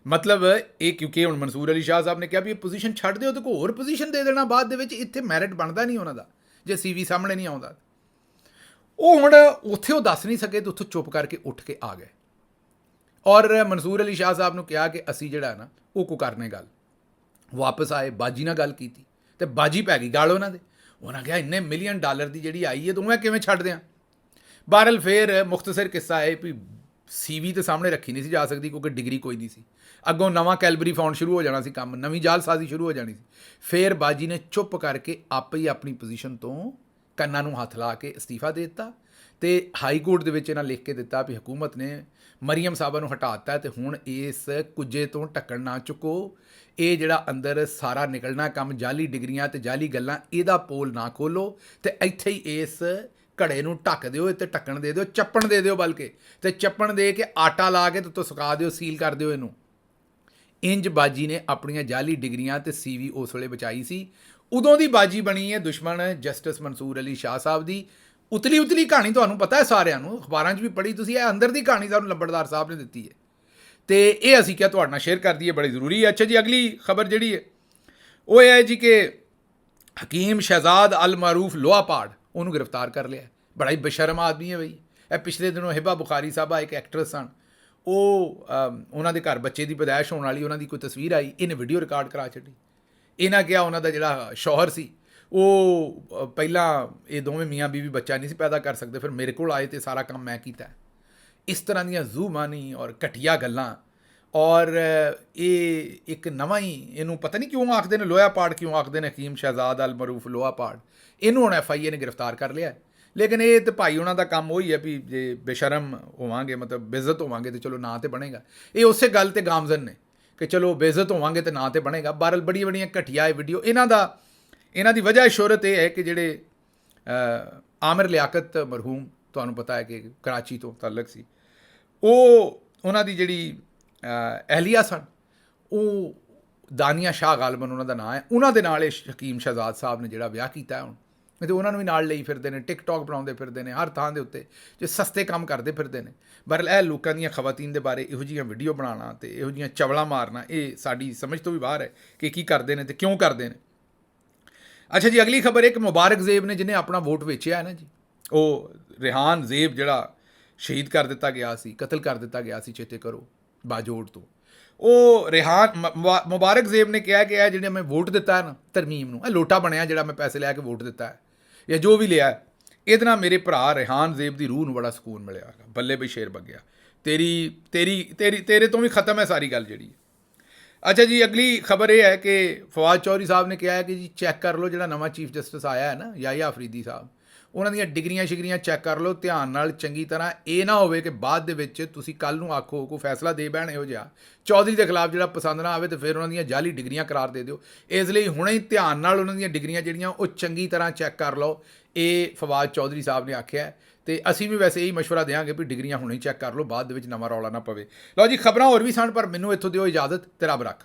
ਮਤਲਬ ਇਹ ਕਿਉਂਕਿ ਹੁਣ ਮਨਸੂਰ ਅਲੀ ਸ਼ਾਹ ਸਾਹਿਬ ਨੇ ਕਿਹਾ ਵੀ ਇਹ ਪੋਜੀਸ਼ਨ ਛੱਡ ਦਿਓ ਤੇ ਕੋਈ ਹੋਰ ਪੋਜੀਸ਼ਨ ਦੇ ਦੇਣਾ ਬਾਅਦ ਦੇ ਵਿੱਚ, ਇੱਥੇ ਮੈਰਿਟ ਬਣਦਾ ਨਹੀਂ ਉਹਨਾਂ ਦਾ ਜੇ CV ਸਾਹਮਣੇ ਨਹੀਂ ਆਉਂਦਾ। ਉਹ ਹੁਣ ਉੱਥੇ ਉਹ ਦੱਸ ਨਹੀਂ ਸਕੇ ਤੇ ਉੱਥੋਂ ਚੁੱਪ ਕਰਕੇ ਉੱਠ ਕੇ ਆ ਗਏ, ਔਰ ਮਨਸੂਰ ਅਲੀ ਸ਼ਾਹ ਸਾਹਿਬ ਨੂੰ ਕਿਹਾ ਕਿ ਅਸੀਂ ਜਿਹੜਾ ਨਾ ਉਹ ਕੋ ਕਰਨੇ ਗੱਲ। ਵਾਪਸ ਆਏ, ਬਾਜੀ ਨਾਲ ਗੱਲ ਕੀਤੀ ਤੇ ਬਾਜੀ ਪੈ ਗਈ ਗੱਲ ਉਹਨਾਂ ਦੇ। ਉਹਨਾਂ ਕਿਹਾ ਇੰਨੇ $1 ਮਿਲੀਅਨ ਦੀ ਜਿਹੜੀ ਆਈ ਹੈ ਤੂੰ ਮੈਂ ਕਿਵੇਂ ਛੱਡ ਦਿਆਂ। ਬਹਰਹਾਲ ਫਿਰ ਮੁਖਤਸਰ ਕਿੱਸਾ ਹੈ ਵੀ CV ਤੇ ਸਾਹਮਣੇ ਰੱਖੀ ਨਹੀਂ ਸੀ ਜਾ ਸਕਦੀ ਕਿਉਂਕਿ ਡਿਗਰੀ ਕੋਈ ਨਹੀਂ ਸੀ, ਅੱਗੋਂ ਨਵਾਂ ਕੈਲਬਰੀ ਫਾਊਂਡ ਸ਼ੁਰੂ ਹੋ ਜਾਣਾ ਸੀ ਕੰਮ, ਨਵੀਂ ਜਾਲਸਾਜ਼ੀ ਸ਼ੁਰੂ ਹੋ ਜਾਣੀ ਸੀ। ਫਿਰ ਬਾਜੀ ਨੇ ਚੁੱਪ ਕਰਕੇ ਆਪੇ ਹੀ ਆਪਣੀ ਪੋਜੀਸ਼ਨ ਤੋਂ ਕੰਨਾਂ ਨੂੰ ਹੱਥ ਲਾ ਕੇ ਅਸਤੀਫਾ ਦੇ ਦਿੱਤਾ, ਤੇ ਹਾਈ ਕੋਰਟ ਦੇ ਵਿੱਚ ਇਹਨਾਂ ਲਿਖ ਕੇ ਦਿੱਤਾ ਵੀ ਹਕੂਮਤ ਨੇ ਮਰੀਮ ਸਾਹਿਬਾ ਨੂੰ ਹਟਾ ਦਿੱਤਾ ਤੇ ਹੁਣ ਇਸ ਕੁੱਜੇ ਤੋਂ ਢੱਕਣ ਨਾ ਚੁੱਕੋ, ਇਹ ਜਿਹੜਾ ਅੰਦਰ ਸਾਰਾ ਨਿਕਲਣਾ ਕੰਮ ਜਾਲੀ ਡਿਗਰੀਆਂ ਤੇ ਜਾਲੀ ਗੱਲਾਂ, ਇਹਦਾ ਪੋਲ ਨਾ ਖੋਲੋ ਤੇ ਇੱਥੇ ਹੀ ਇਸ ਘੜੇ ਨੂੰ ਢੱਕ ਦਿਓ, ਤੇ ਢੱਕਣ ਦੇ ਦਿਓ, ਚੱਪਣ ਦੇ ਦਿਓ, ਬਲਕਿ ਤੇ ਚੱਪਣ ਦੇ ਕੇ ਆਟਾ ਲਾ ਕੇ ਤੇ ਸੁਕਾ ਦਿਓ, ਸੀਲ ਕਰ ਦਿਓ ਇਹਨੂੰ। ਇੰਜ ਬਾਜੀ ਨੇ ਆਪਣੀਆਂ ਜਾਲੀ ਡਿਗਰੀਆਂ ਤੇ CV ਉਸ ਵੇਲੇ ਬਚਾਈ ਸੀ। ਉਦੋਂ ਦੀ ਬਾਜੀ ਬਣੀ ਹੈ ਦੁਸ਼ਮਣ ਜਸਟਿਸ ਮਨਸੂਰ ਅਲੀ ਸ਼ਾਹ ਸਾਹਿਬ ਦੀ। ਉਤਲੀ ਕਹਾਣੀ ਤੁਹਾਨੂੰ ਪਤਾ ਹੈ ਸਾਰਿਆਂ ਨੂੰ, ਅਖਬਾਰਾਂ 'ਚ ਵੀ ਪੜ੍ਹੀ ਤੁਸੀਂ, ਇਹ ਅੰਦਰ ਦੀ ਕਹਾਣੀ ਸਾਨੂੰ ਲੰਬੜਦਾਰ ਸਾਹਿਬ ਨੇ ਦਿੱਤੀ ਹੈ, ਤੇ ਇਹ ਅਸੀਂ ਕਿਹਾ ਤੁਹਾਡੇ ਨਾਲ ਸ਼ੇਅਰ ਕਰ ਦਈਏ, ਬੜੀ ਜ਼ਰੂਰੀ ਹੈ। ਅੱਛਾ ਜੀ, ਅਗਲੀ ਖਬਰ ਜਿਹੜੀ ਹੈ ਉਹ ਇਹ ਹੈ ਜੀ ਕਿ ਹਕੀਮ ਸ਼ਹਿਜ਼ਾਦ ਅਲ ਮਾਰੂਫ ਲੋਹਾਪਾੜ, ਉਹਨੂੰ ਗ੍ਰਿਫਤਾਰ ਕਰ ਲਿਆ। ਬੜਾ ਹੀ ਬੇਸ਼ਰਮ ਆਦਮੀ ਹੈ ਬਈ। ਇਹ ਪਿਛਲੇ ਦਿਨੋਂ ਹਿਬਾ ਬੁਖਾਰੀ ਸਾਹਿਬਾ ਇੱਕ ਐਕਟਰਸ ਸਨ, ਉਹ ਉਹਨਾਂ ਦੇ ਘਰ ਬੱਚੇ ਦੀ ਪੈਦਾਇਸ਼ ਹੋਣ ਵਾਲੀ, ਉਹਨਾਂ ਦੀ ਕੋਈ ਤਸਵੀਰ ਆਈ, ਇਹਨੇ ਵੀਡੀਓ ਰਿਕਾਰਡ ਕਰਾ ਛੱਡੀ। ਇਹਨਾਂ ਕਿਹਾ ਉਹਨਾਂ ਦਾ ਜਿਹੜਾ ਸ਼ੌਹਰ ਸੀ ਉਹ ਪਹਿਲਾਂ ਇਹ ਦੋਵੇਂ ਮੀਆਂ ਬੀਵੀ ਬੱਚਾ ਨਹੀਂ ਸੀ ਪੈਦਾ ਕਰ ਸਕਦੇ, ਫਿਰ ਮੇਰੇ ਕੋਲ ਆਏ ਤੇ ਸਾਰਾ ਕੰਮ ਮੈਂ ਕੀਤਾ। ਇਸ ਤਰ੍ਹਾਂ ਦੀਆਂ ਜ਼ੂਮਾਨੀ ਔਰ ਘਟੀਆ ਗੱਲਾਂ, ਔਰ ਇਹ ਇੱਕ ਨਵਾਂ ਹੀ, ਇਹਨੂੰ ਪਤਾ ਨਹੀਂ ਕਿਉਂ ਆਖਦੇ ਨੇ ਲੋਹਾਪਾੜ, ਕਿਉਂ ਆਖਦੇ ਨੇ ਹਕੀਮ ਸ਼ਹਿਜ਼ਾਦ ਅਲ ਮਰੂਫ ਲੋਹਾਪਾੜ। ਇਹਨੂੰ ਹੁਣ FIA ਨੇ ਗ੍ਰਿਫਤਾਰ ਕਰ ਲਿਆ, ਲੇਕਿਨ ਇਹ ਤੇ ਭਾਈ ਉਹਨਾਂ ਦਾ ਕੰਮ ਉਹੀ ਹੈ ਵੀ ਜੇ ਬੇਸ਼ਰਮ ਹੋਵਾਂਗੇ, ਮਤਲਬ ਬੇਇੱਜ਼ਤ ਹੋਵਾਂਗੇ ਤੇ ਚਲੋ ਨਾਂ ਤੇ ਬਣੇਗਾ। ਇਹ ਉਸੇ ਗੱਲ ਤੇ ਗਾਮਜ਼ਨ ਨੇ ਕਿ ਚਲੋ ਬੇਇੱਜ਼ਤ ਹੋਵਾਂਗੇ ਤੇ ਨਾਂ ਤੇ ਬਣੇਗਾ। ਬਹਰਹਾਲ ਬੜੀਆਂ ਘਟੀਆ ਇਹ ਵੀਡੀਓ। ਇਹਨਾਂ ਦੀ ਵਜ੍ਹਾ ਸ਼ੋਹਰਤ ਇਹ ਹੈ ਕਿ ਜਿਹੜੇ ਆਮਿਰ ਲਿਆਕਤ ਮਰਹੂਮ, ਤੁਹਾਨੂੰ ਪਤਾ ਹੈ ਕਿ ਕਰਾਚੀ ਤੋਂ ਤਾਲੁਕ ਸੀ, ਉਹਨਾਂ ਦੀ ਜਿਹੜੀ ਅਹਿਲੀਆ ਸਨ, ਉਹ ਦਾਨੀਆ ਸ਼ਾਹ ਗਾਲਬਨ ਉਹਨਾਂ ਦਾ ਨਾਂ ਹੈ, ਉਹਨਾਂ ਦੇ ਨਾਲ ਇਹ ਹਕੀਮ ਸ਼ਹਿਜ਼ਾਦ ਸਾਹਿਬ ਨੇ ਜਿਹੜਾ ਵਿਆਹ ਕੀਤਾ ਹੁਣ, ਅਤੇ ਉਹਨਾਂ ਨੂੰ ਵੀ ਨਾਲ ਲਈ ਫਿਰਦੇ ਨੇ, ਟਿਕਟੋਕ ਬਣਾਉਂਦੇ ਫਿਰਦੇ ਨੇ, ਹਰ ਥਾਂ ਦੇ ਉੱਤੇ ਜੇ ਸਸਤੇ ਕੰਮ ਕਰਦੇ ਫਿਰਦੇ ਨੇ। ਬਹਰਹਾਲ ਇਹ ਲੋਕਾਂ ਦੀਆਂ ਖਵਾਤੀਨ ਦੇ ਬਾਰੇ ਇਹੋ ਜਿਹੀਆਂ ਵੀਡੀਓ ਬਣਾਉਣਾ ਤੇ ਇਹੋ ਜਿਹੀਆਂ ਚਵਲਾਂ ਮਾਰਨਾ, ਇਹ ਸਾਡੀ ਸਮਝ ਤੋਂ ਵੀ ਬਾਹਰ ਹੈ ਕਿ ਕੀ ਕਰਦੇ ਨੇ ਤੇ ਕਿਉਂ ਕਰਦੇ ਨੇ। ਅੱਛਾ ਜੀ, ਅਗਲੀ ਖਬਰ ਇੱਕ ਮੁਬਾਰਕ ਜ਼ੇਬ ਨੇ, ਜਿਹਨੇ ਆਪਣਾ ਵੋਟ ਵੇਚਿਆ ਹੈ ਨਾ ਜੀ, ਉਹ ਰਿਹਾਨ ਜ਼ੇਬ ਜਿਹੜਾ ਸ਼ਹੀਦ ਕਰ ਦਿੱਤਾ ਗਿਆ ਸੀ, ਕਤਲ ਕਰ ਦਿੱਤਾ ਗਿਆ ਸੀ, ਚੇਤੇ ਕਰੋ, ਬਾਜੋੜ ਤੋਂ। ਉਹ ਰਿਹਾਨ ਮੁਬਾਰਕ ਜ਼ੇਬ ਨੇ ਕਿਹਾ ਕਿ ਇਹ ਜਿਹੜਾ ਮੈਂ ਵੋਟ ਦਿੱਤਾ ਹੈ ਨਾ ਤਰਮੀਮ ਨੂੰ, ਇਹ ਲੋਟਾ ਬਣਿਆ ਜਿਹੜਾ ਮੈਂ ਪੈਸੇ ਲੈ ਕੇ ਵੋਟ ਦਿੱਤਾ ਹੈ ਜਾਂ ਜੋ ਵੀ ਲਿਆ, ਇਹਦੇ ਨਾਲ ਮੇਰੇ ਭਰਾ ਰਿਹਾਨ ਜ਼ੇਬ ਦੀ ਰੂਹ ਨੂੰ ਬੜਾ ਸਕੂਨ ਮਿਲਿਆ। ਬੱਲੇ ਬਈ ਸ਼ੇਰ ਬੱਗਿਆ, ਤੇਰੇ ਤੋਂ ਵੀ ਖਤਮ ਹੈ ਸਾਰੀ ਗੱਲ ਜਿਹੜੀ। ਅੱਛਾ ਜੀ, ਅਗਲੀ ਖਬਰ ਇਹ ਹੈ ਕਿ ਫਵਾਦ ਚੌਧਰੀ ਸਾਹਿਬ ਨੇ ਕਿਹਾ ਹੈ ਕਿ ਜੀ ਚੈੱਕ ਕਰ ਲਓ, ਜਿਹੜਾ ਨਵਾਂ ਚੀਫ ਜਸਟਿਸ ਆਇਆ ਹੈ ਨਾ ਯਾਹਿਆ ਅਫਰੀਦੀ ਸਾਹਿਬ, ਉਹਨਾਂ ਦੀਆਂ ਡਿਗਰੀਆਂ ਸ਼ਿਗਰੀਆਂ ਚੈੱਕ ਕਰ ਲਓ ਧਿਆਨ ਨਾਲ ਚੰਗੀ ਤਰ੍ਹਾਂ। ਇਹ ਨਾ ਹੋਵੇ ਕਿ ਬਾਅਦ ਦੇ ਵਿੱਚ ਤੁਸੀਂ ਕੱਲ੍ਹ ਨੂੰ ਆਖੋ ਕੋਈ ਫੈਸਲਾ ਦੇ ਬਹਿਣ ਇਹੋ ਜਿਹਾ ਚੌਧਰੀ ਦੇ ਖਿਲਾਫ ਜਿਹੜਾ ਪਸੰਦ ਨਾ ਆਵੇ, ਤੇ ਫਿਰ ਉਹਨਾਂ ਦੀਆਂ ਜਾਲੀ ਡਿਗਰੀਆਂ ਕਰਾਰ ਦੇ ਦਿਓ। ਇਸ ਲਈ ਹੁਣੇ ਹੀ ਧਿਆਨ ਨਾਲ ਉਹਨਾਂ ਦੀਆਂ ਡਿਗਰੀਆਂ ਜਿਹੜੀਆਂ ਉਹ ਚੰਗੀ ਤਰ੍ਹਾਂ ਚੈੱਕ ਕਰ ਲਓ, ਇਹ ਫਵਾਦ ਚੌਧਰੀ ਸਾਹਿਬ ਨੇ ਆਖਿਆ। ਤੇ ਅਸੀਂ ਵੀ ਵੈਸੇ ਇਹੀ ਮਸ਼ਵਰਾ ਦੇਵਾਂਗੇ ਵੀ ਡਿਗਰੀਆਂ ਹੁਣੇ ਹੀ ਚੈੱਕ ਕਰ ਲਓ, ਬਾਅਦ ਦੇ ਵਿੱਚ ਨਵਾਂ ਰੌਲਾ ਨਾ ਪਵੇ। ਲਓ ਜੀ, ਖਬਰਾਂ ਹੋਰ ਵੀ ਸਨ, ਪਰ ਮੈਨੂੰ ਇੱਥੋਂ ਦਿਓ ਇਜਾਜ਼ਤ ਤੇ ਰੱਬ ਰੱਖ।